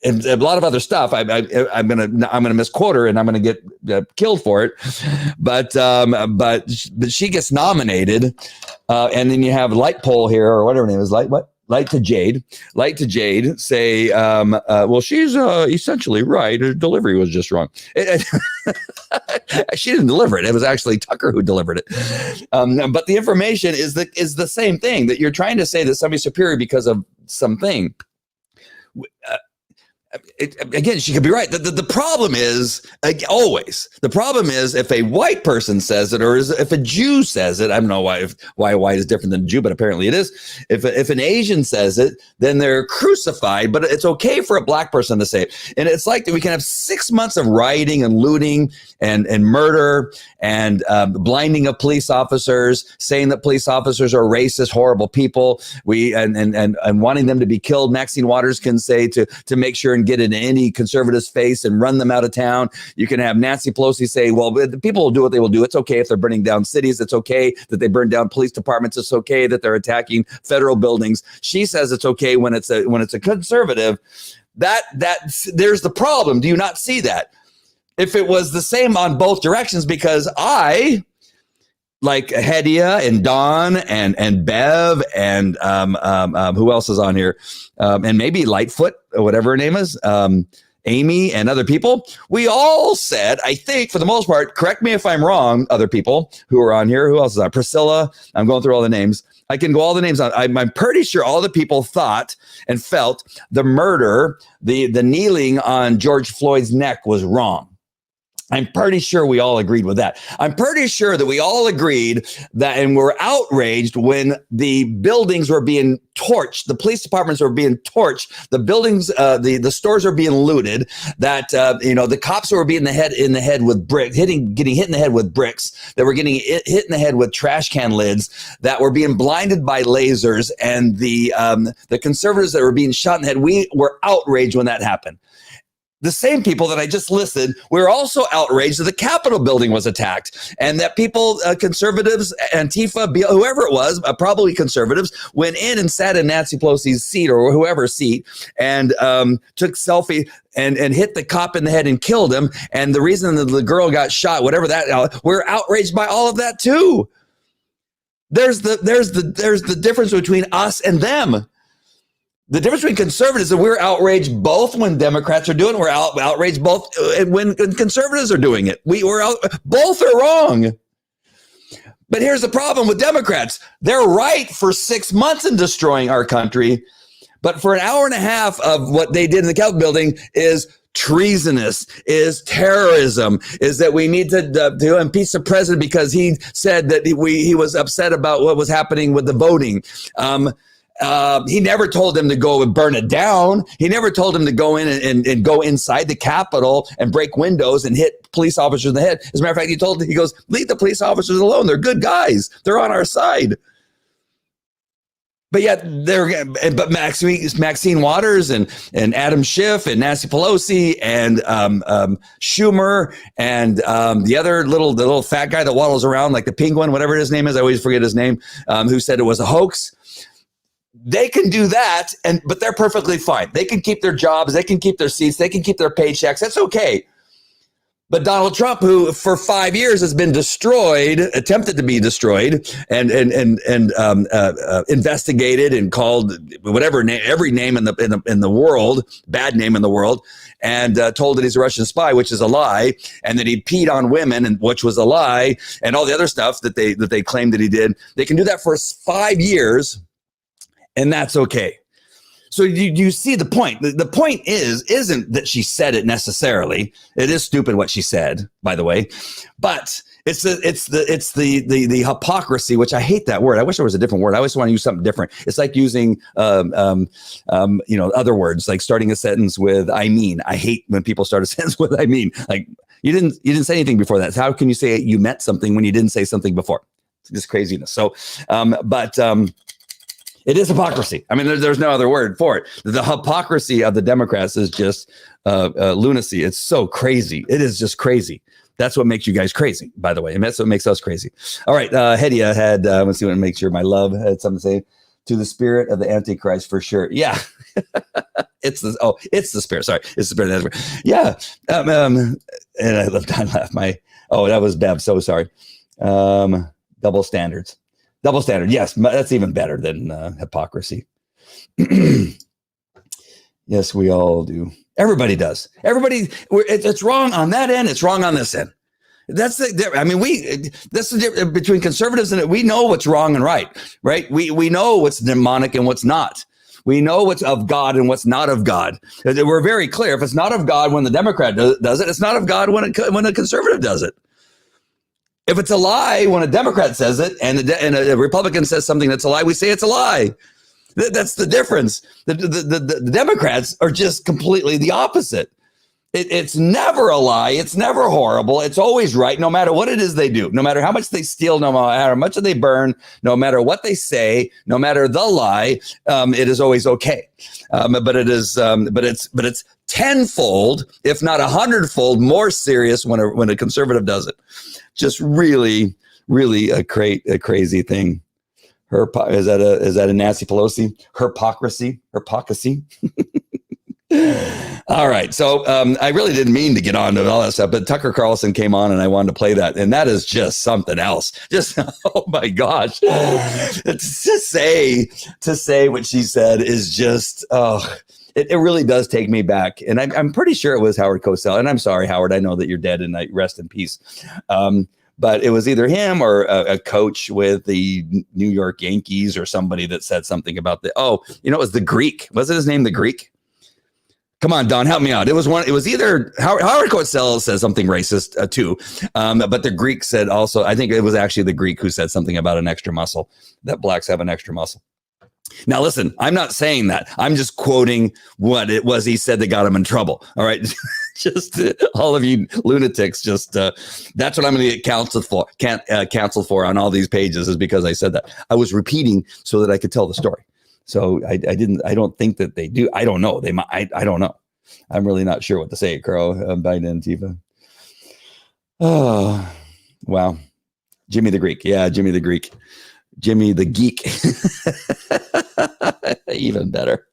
a lot of other stuff. I'm gonna misquote her and I'm gonna get killed for it. But she gets nominated, and then you have Light Pole here or whatever her name is. Light to Jade say, well, she's essentially right. Her delivery was just wrong. She didn't deliver it. It was actually Tucker who delivered it. But the information is the same thing, that you're trying to say that somebody's superior because of something. Again, she could be right. The problem is always the problem is if a white person says it, or if a Jew says it. I don't know why white is different than a Jew, but apparently it is. If an Asian says it, then they're crucified. But it's okay for a black person to say it. And it's like that we can have 6 months of rioting and looting and murder and blinding of police officers, saying that police officers are racist, horrible people. And wanting them to be killed. Maxine Waters can say to make sure and get in any conservative's face and run them out of town. You can have Nancy Pelosi say, well, the people will do what they will do. It's okay if they're burning down cities. It's okay that they burn down police departments. It's okay that they're attacking federal buildings. She says it's okay when it's a conservative. That there's the problem. Do you not see that? If it was the same on both directions, because I, like Hedia and Don and Bev and who else is on here? And maybe Lightfoot or whatever her name is, Amy and other people. We all said, I think for the most part, correct me if I'm wrong, other people who are on here. Who else is on? Priscilla. I'm going through all the names. I can go all the names on. I'm pretty sure all the people thought and felt the murder, the kneeling on George Floyd's neck was wrong. I'm pretty sure we all agreed with that. I'm pretty sure that we all agreed that, and were outraged when the buildings were being torched, the police departments were being torched, the buildings, the stores were being looted, that the cops were being in the head with bricks, getting hit in the head with bricks, that were getting hit in the head with trash can lids, that were being blinded by lasers, and the conservatives that were being shot in the head. We were outraged when that happened. The same people that I just listed were also outraged that the Capitol building was attacked, and that people, conservatives, Antifa, whoever it was, probably conservatives, went in and sat in Nancy Pelosi's seat or whoever's seat and took selfie and hit the cop in the head and killed him. And the reason that the girl got shot, whatever that, we're outraged by all of that too. There's the difference between us and them. The difference between conservatives is we're outraged both when Democrats are doing it. We're outraged both when conservatives are doing it. Both are wrong. But here's the problem with Democrats. They're right for 6 months in destroying our country. But for an hour and a half of what they did in the Capitol building is treasonous, is terrorism, is that we need to impeach the president because he said that he was upset about what was happening with the voting. He never told them to go and burn it down. He never told them to go in and go inside the Capitol and break windows and hit police officers in the head. As a matter of fact, he goes, leave the police officers alone. They're good guys. They're on our side. But yet but Maxine Waters and Adam Schiff and Nancy Pelosi and Schumer and the other little fat guy that waddles around like the penguin, whatever his name is, I always forget his name, who said it was a hoax. They can do that, but they're perfectly fine. They can keep their jobs. They can keep their seats. They can keep their paychecks. That's okay. But Donald Trump, who for 5 years has been destroyed, attempted to be destroyed, and investigated and called whatever name, every name in the world, bad name in the world, and told that he's a Russian spy, which is a lie, and that he peed on women, and which was a lie, and all the other stuff that they claimed that he did. They can do that for 5 years, and that's okay. So you see the point. The point isn't that she said it necessarily. It is stupid what she said, by the way, but it's the hypocrisy, which I hate that word. I wish there was a different word. I always want to use something different. It's like using other words, like starting a sentence with "I mean." I hate when people start a sentence with "I mean." Like you didn't say anything before that. So how can you say you meant something when you didn't say something before? It's just craziness. So, it is hypocrisy. I mean, there's no other word for it. The hypocrisy of the Democrats is just lunacy. It's so crazy. It is just crazy. That's what makes you guys crazy, by the way. And that's what makes us crazy. All right. Hedia had, let's see what makes sure my love had something to say. To the spirit of the Antichrist, for sure. Yeah. It's the spirit. Sorry. It's the spirit of the Antichrist. Yeah. And I laughed. That was Bev. So sorry. Double standards. Double standard. Yes, that's even better than hypocrisy. Yes, we all do. Everybody does. Everybody. It's wrong on that end. It's wrong on this end. That's the difference between conservatives and we know what's wrong and right. We know what's demonic and what's not. We know what's of God and what's not of God. We're very clear. If it's not of God when the Democrat does it, it's not of God when a conservative does it. If it's a lie when a Democrat says it and a Republican says something that's a lie, we say it's a lie. That's the difference. The Democrats are just completely the opposite. It's never a lie. It's never horrible. It's always right, no matter what it is they do, no matter how much they steal, no matter how much they burn, no matter what they say, no matter the lie, it is always okay. But it's tenfold, if not 100-fold, more serious when a conservative does it. Just really, really a crazy thing. Is that a Nancy Pelosi? Hypocrisy. All right. So I really didn't mean to get on to all that stuff, but Tucker Carlson came on and I wanted to play that. And that is just something else. Just, oh my gosh. To say what she said is just, it really does take me back. And I'm pretty sure it was Howard Cosell. And I'm sorry, Howard, I know that you're dead and I rest in peace. But it was either him or a coach with the New York Yankees or somebody that said something about it was the Greek. Wasn't his name the Greek? Come on, Don, help me out. It was either Howard Cosell says something racist too. But the Greek said also, I think it was actually the Greek who said something about an extra muscle, that blacks have an extra muscle. Now, listen, I'm not saying that. I'm just quoting what it was he said that got him in trouble. All right. Just all of you lunatics, that's what I'm going to get canceled for on all these pages is because I said that. I was repeating so that I could tell the story. So I don't think that they do. I don't know. They might. I don't know. I'm really not sure what to say, Carl. Biden Antifa. Oh, wow. Jimmy the Greek. Yeah, Jimmy the Greek. Jimmy the Geek. Even better.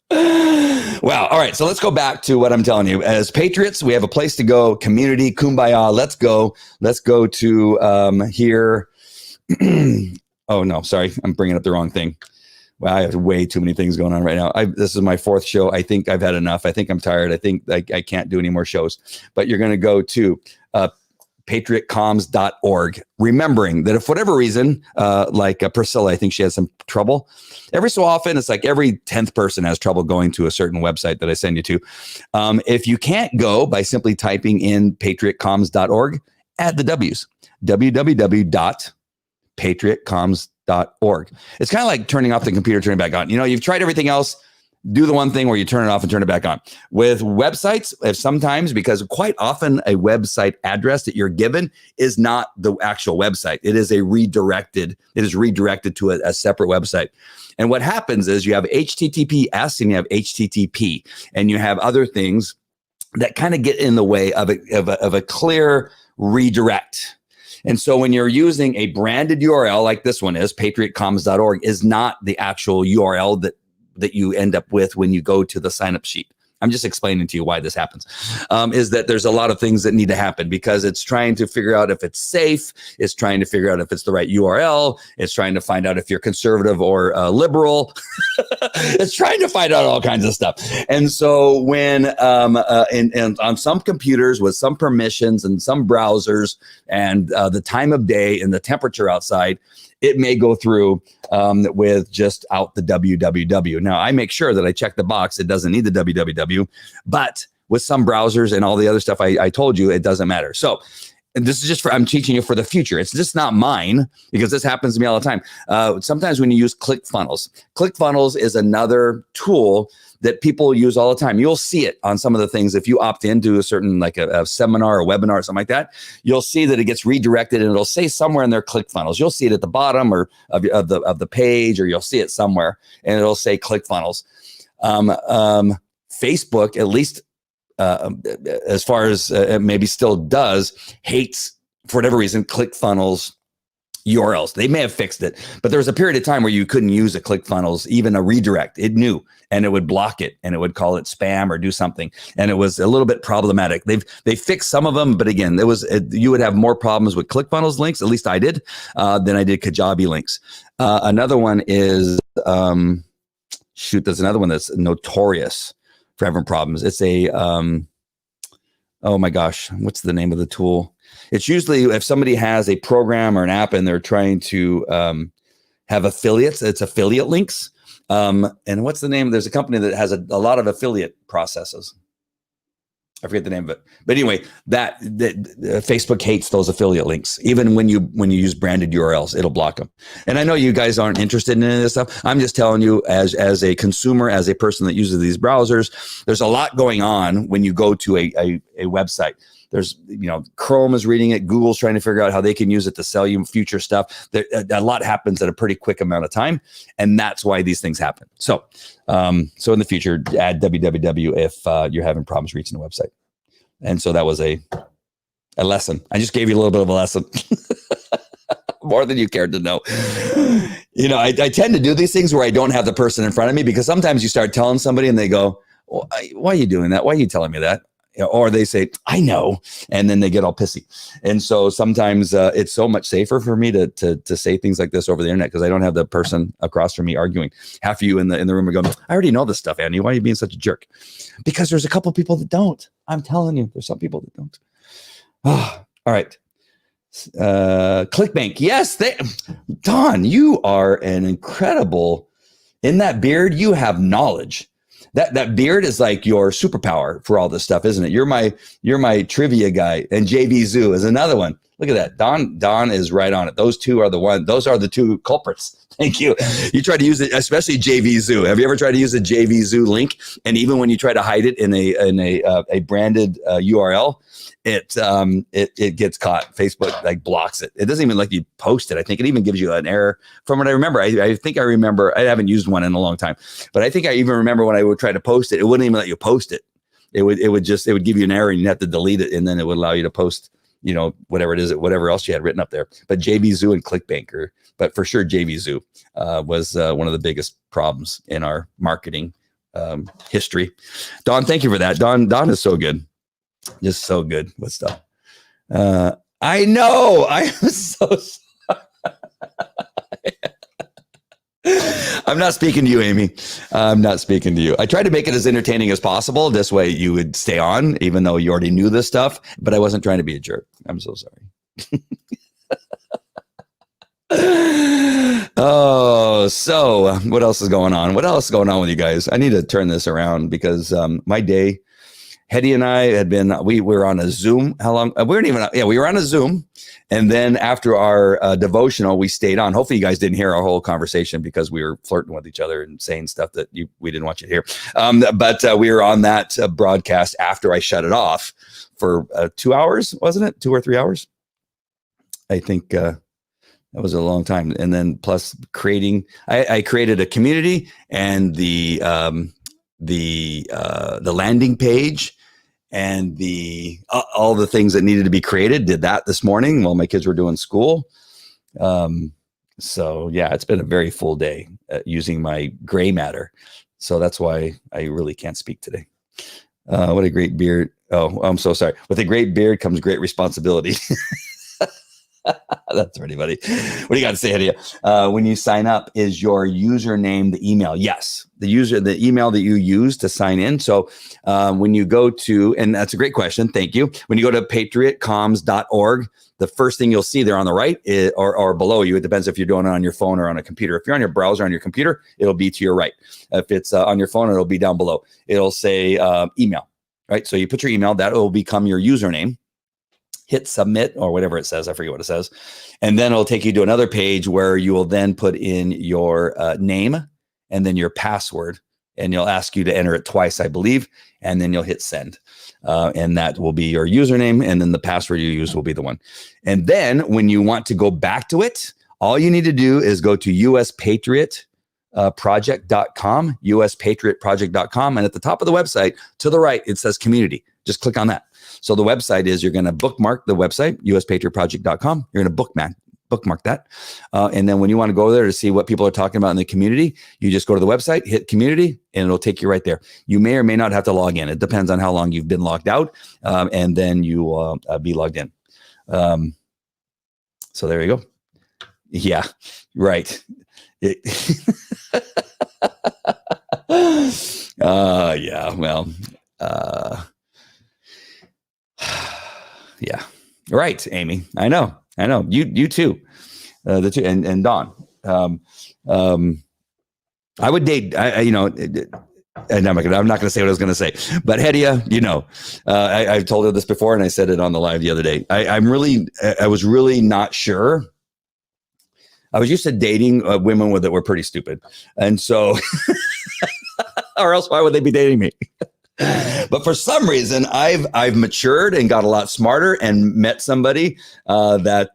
Wow. All right. So let's go back to what I'm telling you. As patriots, we have a place to go. Community, kumbaya. Let's go. Let's go to here. Oh, no. Sorry. I'm bringing up the wrong thing. Wow, I have way too many things going on right now. This is my 4th show. I think I've had enough. I think I'm tired. I think I can't do any more shows. But you're going to go to patriotcomms.org, remembering that if for whatever reason, like Priscilla, I think she has some trouble. Every so often, it's like every 10th person has trouble going to a certain website that I send you to. If you can't go by simply typing in patriotcomms.org, add the W's, www.patriotcomms.org. It's kind of like turning off the computer, turning it back on. You've tried everything else. Do the one thing where you turn it off and turn it back on. With websites, if sometimes, because quite often a website address that you're given is not the actual website. It is redirected to a separate website. And what happens is you have HTTPS and you have HTTP, and you have other things that kind of get in the way of a clear redirect. And so when you're using a branded URL like this one is, patriotcomms.org is not the actual URL that you end up with when you go to the sign up sheet. I'm just explaining to you why this happens, is that there's a lot of things that need to happen because it's trying to figure out if it's safe. It's trying to figure out if it's the right URL. It's trying to find out if you're conservative or liberal. It's trying to find out all kinds of stuff. And so when and on some computers with some permissions and some browsers and the time of day and the temperature outside, it may go through with just out the www. Now, I make sure that I check the box. It doesn't need the www, but with some browsers and all the other stuff I told you, it doesn't matter. So, and this is just I'm teaching you for the future. It's just not mine because this happens to me all the time. Sometimes when you use ClickFunnels is another tool that people use all the time. You'll see it on some of the things. If you opt into a certain like a seminar or webinar or something like that, you'll see that it gets redirected and it'll say somewhere in their ClickFunnels. You'll see it at the bottom or of the page, or you'll see it somewhere and it'll say ClickFunnels. Facebook, at least as far as maybe still does, hates for whatever reason ClickFunnels URLs. They may have fixed it, but there was a period of time where you couldn't use a ClickFunnels, even a redirect. It knew, and it would block it, and it would call it spam or do something, and it was a little bit problematic. They fixed some of them, but again, you would have more problems with ClickFunnels links. At least I did than I did Kajabi links. Another one is there's another one that's notorious for having problems. It's a oh my gosh, what's the name of the tool? It's usually if somebody has a program or an app and they're trying to have affiliates, it's affiliate links. And what's the name? There's a company that has a lot of affiliate processes. I forget the name of it. But anyway, that Facebook hates those affiliate links. Even when you use branded URLs, it'll block them. And I know you guys aren't interested in any of this stuff. I'm just telling you as a consumer, as a person that uses these browsers, there's a lot going on when you go to a website. There's, Chrome is reading it. Google's trying to figure out how they can use it to sell you future stuff. A lot happens at a pretty quick amount of time. And that's why these things happen. So in the future, add www if you're having problems reaching the website. And so that was a lesson. I just gave you a little bit of a lesson. More than you cared to know. I tend to do these things where I don't have the person in front of me, because sometimes you start telling somebody and they go, well, why are you doing that? Why are you telling me that? Or they say, I know. And then they get all pissy. And so sometimes it's so much safer for me to say things like this over the internet, because I don't have the person across from me arguing. Half of you in the room are going, I already know this stuff, Andy. Why are you being such a jerk? Because there's a couple people that don't. I'm telling you, there's some people that don't. Oh, all right. ClickBank. Yes. Don, you are an incredible, in that beard, you have knowledge. That beard is like your superpower for all this stuff, isn't it? You're my trivia guy. And JV Zoo is another one. Look at that. Don is right on it. Those two are those are the two culprits. Thank you. You try to use it, especially JV Zoo. Have you ever tried to use a JV Zoo link? And even when you try to hide it in a branded URL, it gets caught. Facebook blocks it. It doesn't even let you post it. I think it even gives you an error. From what I remember, I think I remember. I haven't used one in a long time, but I think I even remember when I would try to post it, it wouldn't even let you post it. It would give you an error and you have to delete it, and then it would allow you to post, whatever it is, whatever else you had written up there. But JV Zoo and ClickBank, but for sure JV Zoo was one of the biggest problems in our marketing history. Don, thank you for that. Don is so good. Just so good with stuff. I know. I am so sorry. I'm not speaking to you, Amy. I'm not speaking to you. I tried to make it as entertaining as possible. This way you would stay on, even though you already knew this stuff. But I wasn't trying to be a jerk. I'm so sorry. Oh, so what else is going on? What else is going on with you guys? I need to turn this around because my day, Hetty and I we were on a Zoom. How long? We were on a Zoom. And then after our devotional, we stayed on. Hopefully you guys didn't hear our whole conversation because we were flirting with each other and saying stuff that we didn't want you to hear. But we were on that broadcast after I shut it off for 2 hours, wasn't it? 2 or 3 hours? I think that was a long time. And then plus I created a community and the landing page and all the things that needed to be created. Did that this morning while my kids were doing school. So yeah, it's been a very full day using my gray matter. So that's why I really can't speak today. What a great beard. Oh, I'm so sorry. With a great beard comes great responsibility. That's pretty funny. What do you got to say, Hadia? When you sign up, is your username the email? Yes, the email that you use to sign in. So when you go to, and that's a great question, thank you. When you go to patriotcoms.org, the first thing you'll see there on the right or below you, it depends if you're doing it on your phone or on a computer. If you're on your browser on your computer, it'll be to your right. If it's on your phone, it'll be down below. It'll say email, right? So you put your email, that will become your username. Hit submit or whatever it says. I forget what it says. And then it'll take you to another page where you will then put in your name and then your password. And you'll ask you to enter it twice, I believe. And then you'll hit send. And that will be your username. And then the password you use will be the one. And then when you want to go back to it, all you need to do is go to uspatriotproject.com, uspatriotproject.com. And at the top of the website, to the right, it says community. Just click on that. So the website is, you're going to bookmark the website, uspatriotproject.com. You're going to bookmark that. And then when you want to go there to see what people are talking about in the community, you just go to the website, hit community, and it'll take you right there. You may or may not have to log in. It depends on how long you've been logged out. And then you will be logged in. So there you go. Yeah, right. Yeah, well, yeah, right, Amy. I know. You too. The two and Dawn. I would date. And I'm not going to say what I was going to say, but Hedia, I've told her this before, and I said it on the live the other day. I was really not sure. I was used to dating women that were pretty stupid, and so, or else why would they be dating me? But for some reason, I've matured and got a lot smarter and met somebody that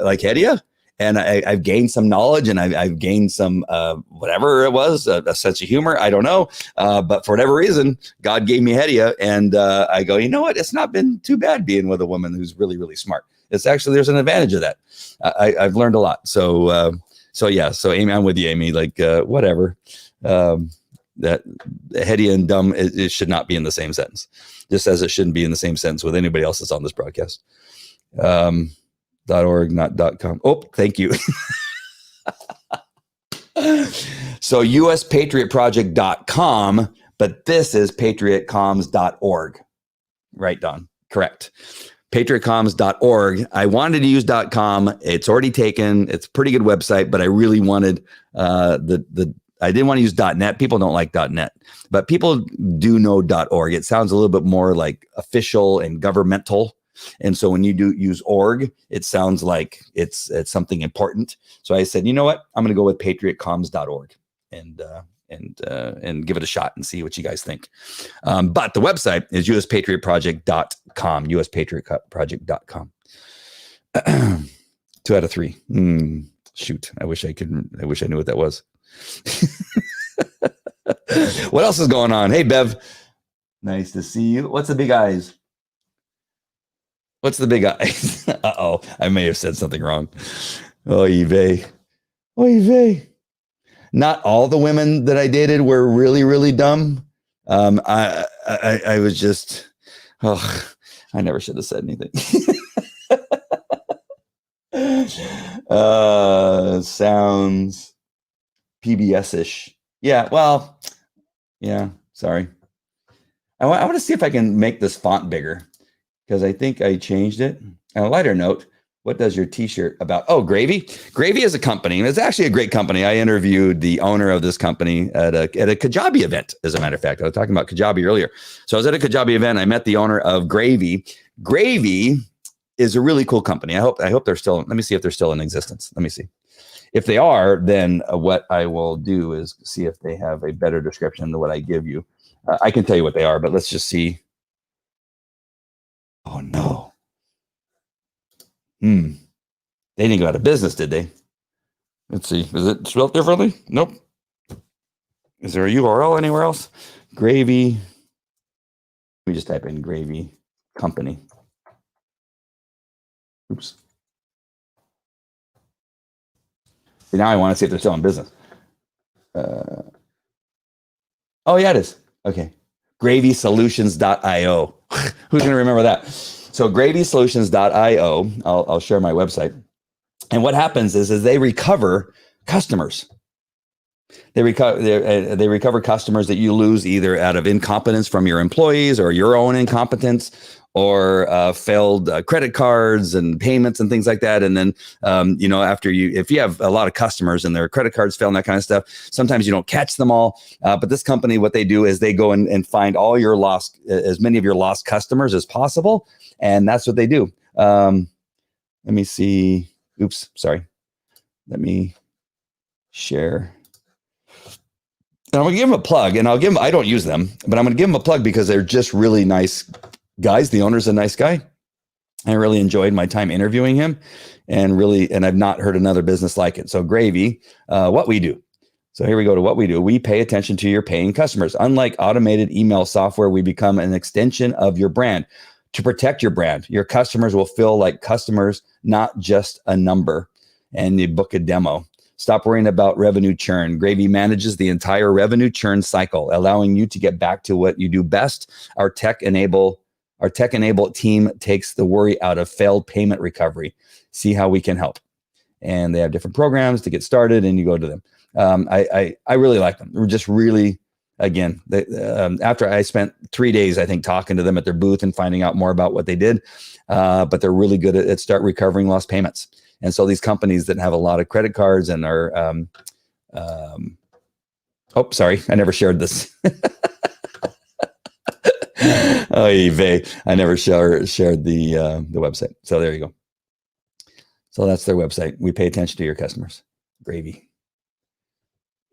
like Hedia, and I've gained some knowledge, and I've gained some whatever it was, a sense of humor. I don't know, but for whatever reason, God gave me Hedia, and I go, you know what? It's not been too bad being with a woman who's really, really smart. It's actually, there's an advantage of that. I've learned a lot. So yeah. So Amy, I'm with you, Amy. Like whatever. That heady and dumb, it should not be in the same sentence, just as it shouldn't be in the same sentence with anybody else that's on this broadcast. .org, not .com. Oh, thank you. So uspatriotproject.com, but this is patriotcoms.org. Right, Don? Correct. patriotcoms.org. I wanted to use .com. It's already taken. It's a pretty good website, but I really wanted I didn't want to use .net. People don't like .net, but people do know .org. It sounds a little bit more like official and governmental. And so when you do use org, it sounds like it's something important. So I said, you know what? I'm going to go with patriotcoms.org and give it a shot and see what you guys think. But the website is uspatriotproject.com, uspatriotproject.com. 2 out of 3. Shoot. I wish I knew what that was. What else is going on? Hey, Bev. Nice to see you. What's the big eyes? Uh-oh. I may have said something wrong. Oy vey. Not all the women that I dated were really, really dumb. I was just, I never should have said anything. Sounds PBS-ish. Yeah, well, yeah, sorry. I want to see if I can make this font bigger, because I think I changed it. On a lighter note, what does your t-shirt about? Oh, Gravy. Gravy is a company. It's actually a great company. I interviewed the owner of this company at a Kajabi event, as a matter of fact. I was talking about Kajabi earlier. So I was at a Kajabi event. I met the owner of Gravy. Gravy is a really cool company. I hope they're still, let me see if they're still in existence. Let me see. If they are, then what I will do is see if they have a better description than what I give you. I can tell you what they are, but let's just see. Oh, no. They didn't go out of business, did they? Let's see. Is it spelled differently? Nope. Is there a URL anywhere else? Gravy. Let me just type in Gravy Company. Oops. Now I want to see if they're still in business. Oh, yeah, it is. Okay. gravysolutions.io. Who's going to remember that? So gravysolutions.io, I'll share my website. And what happens is they recover customers. They recover customers that you lose either out of incompetence from your employees or your own incompetence or failed credit cards and payments and things like that. And then, if you have a lot of customers and their credit cards fail and that kind of stuff, sometimes you don't catch them all. But this company, what they do is they go and find all your as many of your lost customers as possible. And that's what they do. Let me see. Oops, sorry. Let me share. And I'm going to give them a plug, and I don't use them, but I'm going to give them a plug because they're just really nice guys. The owner's a nice guy. I really enjoyed my time interviewing him and I've not heard another business like it. So Gravy, what we do. So here we go to what we do. We pay attention to your paying customers. Unlike automated email software, we become an extension of your brand. To protect your brand, your customers will feel like customers, not just a number, and you book a demo. Stop worrying about revenue churn. Gravy manages the entire revenue churn cycle, allowing you to get back to what you do best. Our tech-enabled team takes the worry out of failed payment recovery. See how we can help. And they have different programs to get started, and you go to them. I really like them. We're just really, again, after I spent 3 days, I think, talking to them at their booth and finding out more about what they did, but they're really good at start recovering lost payments. And so these companies that have a lot of credit cards and are, oh, sorry, I never shared this. I never shared the website. So there you go. So that's their website. We pay attention to your customers. Gravy.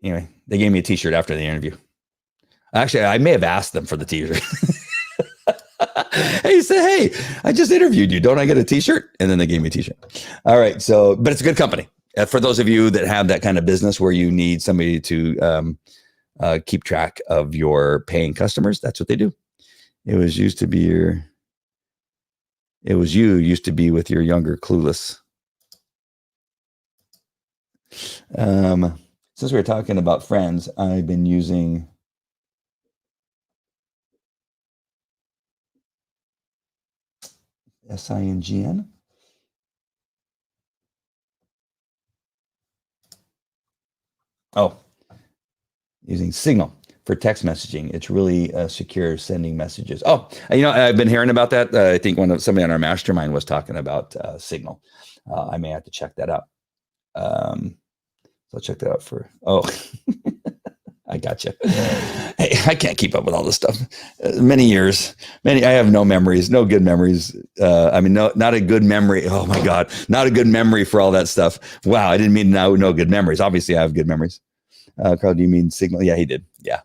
Anyway, they gave me a t-shirt after the interview. Actually, I may have asked them for the t-shirt. He said, hey, I just interviewed you. Don't I get a t-shirt? And then they gave me a t-shirt. All right. So, but it's a good company. For those of you that have that kind of business where you need somebody to keep track of your paying customers, that's what they do. It was used to be with your younger clueless. Since we're talking about friends, I've been using SINGN. Oh, using Signal for text messaging. It's really secure sending messages. Oh, I've been hearing about that. I think somebody on our mastermind was talking about Signal. I may have to check that out. So I'll check that out I gotcha. Hey, I can't keep up with all this stuff. Many years, I have no memories, no good memories. Not a good memory. Oh my God, not a good memory for all that stuff. Wow, I didn't mean no good memories. Obviously, I have good memories. Carl, do you mean Signal? Yeah, he did. Yeah.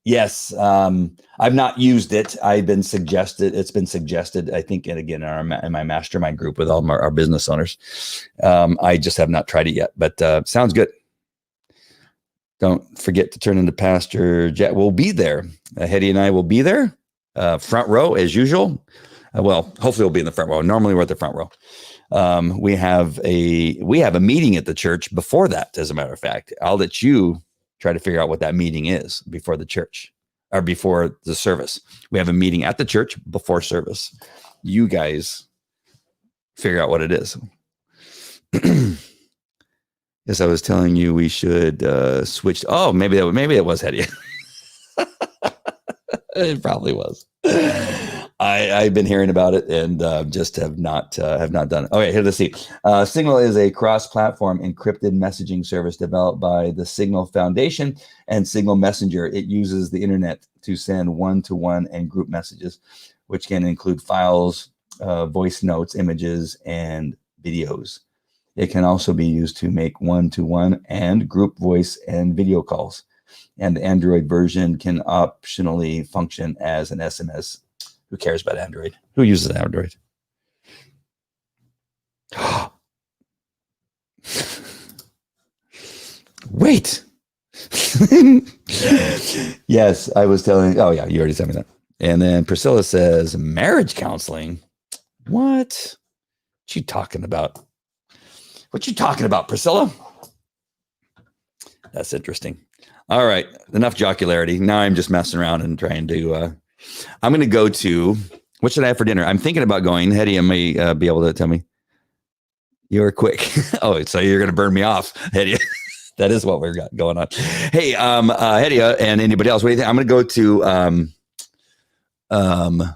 Yes. I've not used it. It's been suggested, I think, and again, in my mastermind group with all our business owners. I just have not tried it yet, but sounds good. Don't forget to turn into Pastor Jet. We'll be there. Hetty and I will be there. Front row as usual. Hopefully we'll be in the front row. Normally we're at the front row. We have a meeting at the church before that. As a matter of fact, I'll let you try to figure out what that meeting is before the church or before the service. We have a meeting at the church before service. You guys figure out what it is. Yes, I was telling you we should switch. Oh, maybe it was Hetty. It probably was. I've been hearing about it and just have not done it. Okay, here, let's see. Signal is a cross-platform encrypted messaging service developed by the Signal Foundation and Signal Messenger. It uses the internet to send one-to-one and group messages, which can include files, voice notes, images, and videos. It can also be used to make one-to-one and group voice and video calls. And the Android version can optionally function as an SMS. Who cares about Android? Who uses Android? Wait. Yes, I was telling. Oh, yeah, you already sent me that. And then Priscilla says, marriage counseling. What you talking about? What you talking about, Priscilla? That's interesting. All right. Enough jocularity. Now I'm just messing around and trying to, I'm going to go to, what should I have for dinner? I'm thinking about going. Hedy may be able to tell me. You're quick. Oh, so you're going to burn me off, Hedy. That is what we've got going on. Hey, Hedy and anybody else, what do you think? I'm going to go to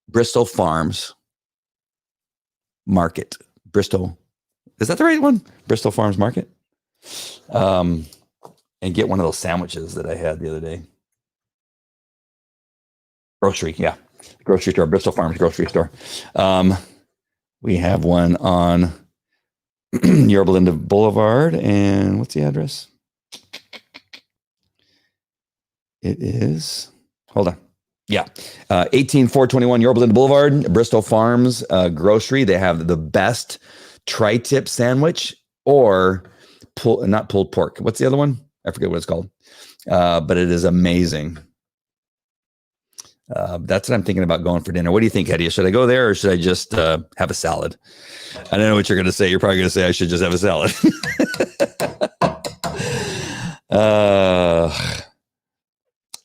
Bristol Farms Market. Bristol. Is that the right one? Bristol Farms Market. And get one of those sandwiches that I had the other day. Grocery, yeah. Grocery store, Bristol Farms grocery store. We have one on Yorba Linda Boulevard. And what's the address? It is, hold on. Yeah. 18421 Yorba Linda Boulevard, Bristol Farms grocery. They have the best tri-tip sandwich or not pulled pork. What's the other one? I forget what it's called. But it is amazing. That's what I'm thinking about going for dinner. What do you think, Hedy? Should I go there or should I just have a salad? I don't know what you're going to say. You're probably going to say I should just have a salad.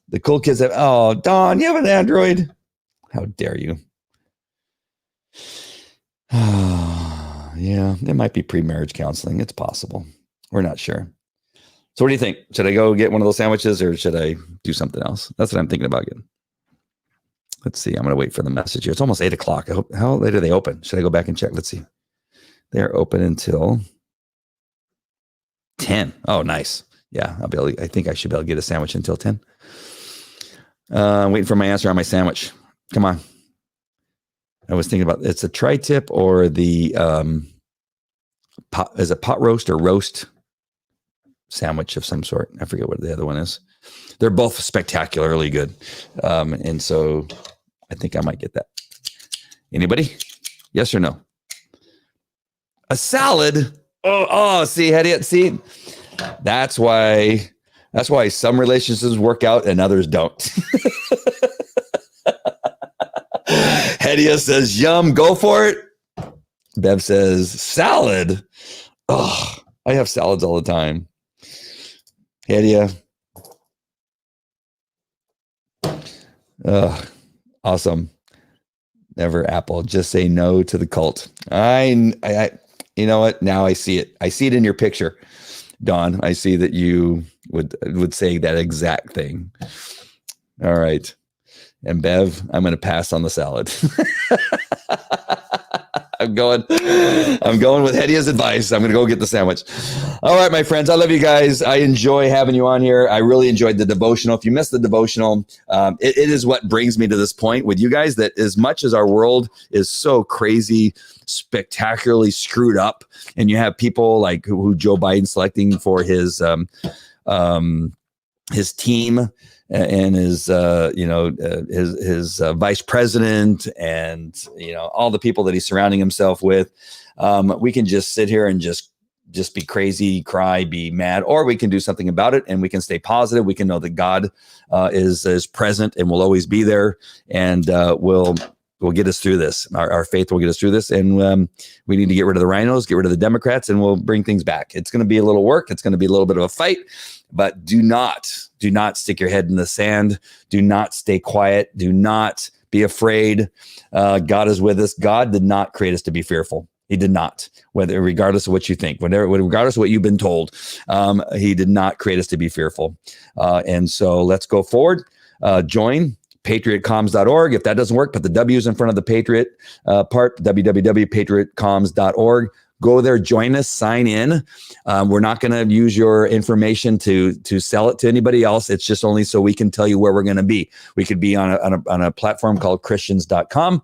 The cool kids have, oh, Dawn, you have an Android? How dare you? Yeah, it might be pre-marriage counseling. It's possible. We're not sure. So what do you think? Should I go get one of those sandwiches or should I do something else? That's what I'm thinking about getting. Let's see. I'm going to wait for the message here. It's almost 8 o'clock. How late are they open? Should I go back and check? Let's see. They're open until 10. Oh, nice. Yeah, I think I should be able to get a sandwich until 10. Waiting for my answer on my sandwich. Come on. I was thinking about it's a tri-tip or the is a pot roast or roast sandwich of some sort. I forget what the other one is. They're both spectacularly good. And so I think I might get that. Anybody? Yes or no? A salad? Oh, see, Hedy, see, that's why some relationships work out and others don't. Hedy says, yum, go for it. Bev says, salad. Oh, I have salads all the time. Hedy. Awesome. Never Apple. Just say no to the cult. I you know what? Now I see it. I see it in your picture, Dawn. I see that you would say that exact thing. All right. And Bev, I'm going to pass on the salad. I'm going with Hedy's advice. I'm going to go get the sandwich. All right, my friends. I love you guys. I enjoy having you on here. I really enjoyed the devotional. If you missed the devotional, it is what brings me to this point with you guys, that as much as our world is so crazy, spectacularly screwed up, and you have people like who Joe Biden selecting for his team and his vice president, and all the people that he's surrounding himself with, we can just sit here and just be crazy, cry, be mad, or we can do something about it and we can stay positive. We can know that God is present and will always be there, and will get us through this. Our faith will get us through this, and we need to get rid of the rhinos, get rid of the Democrats, and we'll bring things back. It's going to be a little work. It's going to be a little bit of a fight, but do not stick your head in the sand. Do not stay quiet. Do not be afraid. God is with us. God did not create us to be fearful. He did not, regardless of what you think, regardless of what you've been told, he did not create us to be fearful. And so let's go forward. Join patriotcoms.org. If that doesn't work, put the W's in front of the Patriot part, www.patriotcoms.org. Go there, join us, sign in. We're not going to use your information to sell it to anybody else. It's just only so we can tell you where we're going to be. We could be on a platform called Christians.com.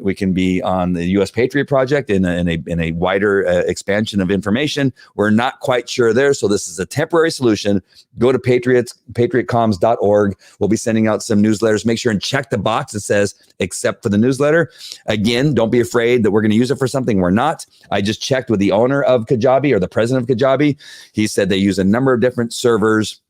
We can be on the U.S. Patriot Project in a wider expansion of information. We're not quite sure there, so this is a temporary solution. Go to patriotcoms.org. We'll be sending out some newsletters. Make sure and check the box that says "Except for the newsletter." Again, don't be afraid that we're going to use it for something. We're not. I just checked with the owner of Kajabi, or the president of Kajabi. He said they use a number of different servers.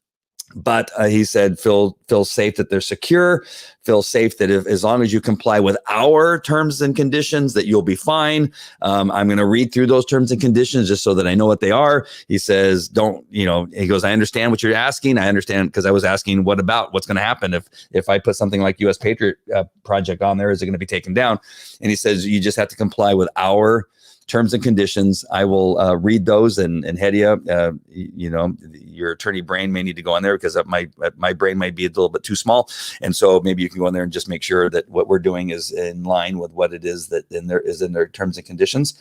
But he said, feel safe that they're secure. Feel safe that as long as you comply with our terms and conditions, that you'll be fine. I'm going to read through those terms and conditions just so that I know what they are. He says, he goes, I understand what you're asking. I understand, because I was asking, what's going to happen if I put something like U.S. Patriot Project on there? Is it going to be taken down? And he says, you just have to comply with our terms and conditions. I will read those, and Hedia, your attorney brain may need to go on there, because my brain might be a little bit too small, and so maybe you can go in there and just make sure that what we're doing is in line with what it is that in their terms and conditions.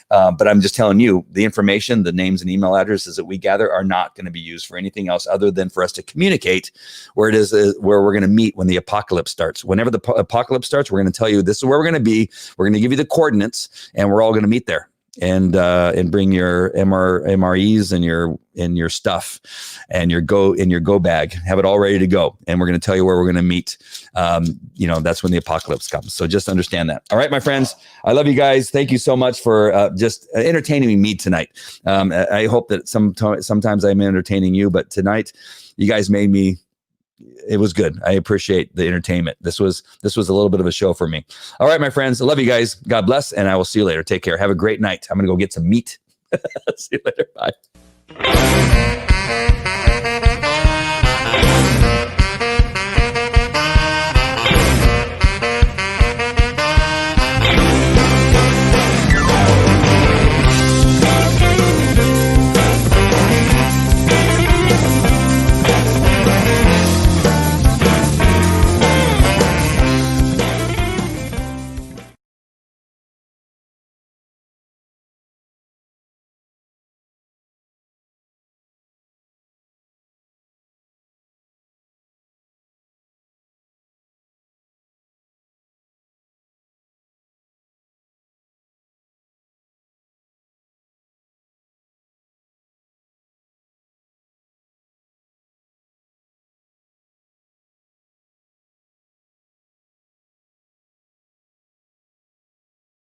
But I'm just telling you, the information, the names and email addresses that we gather are not going to be used for anything else other than for us to communicate where it is where we're going to meet when the apocalypse starts. Whenever the apocalypse starts, we're going to tell you this is where we're going to be. We're going to give you the coordinates, and we're all going to meet there. And bring your MREs and your stuff and your go bag. Have it all ready to go, and we're going to tell you where we're going to meet. That's when the apocalypse comes. So just understand that. All right, my friends, I love you guys. Thank you so much for just entertaining me tonight. I hope that sometimes I'm entertaining you, but tonight you guys made me. It was good. I appreciate the entertainment. This was a little bit of a show for me. All right, my friends. I love you guys. God bless, and I will see you later. Take care. Have a great night. I'm going to go get some meat. See you later. Bye.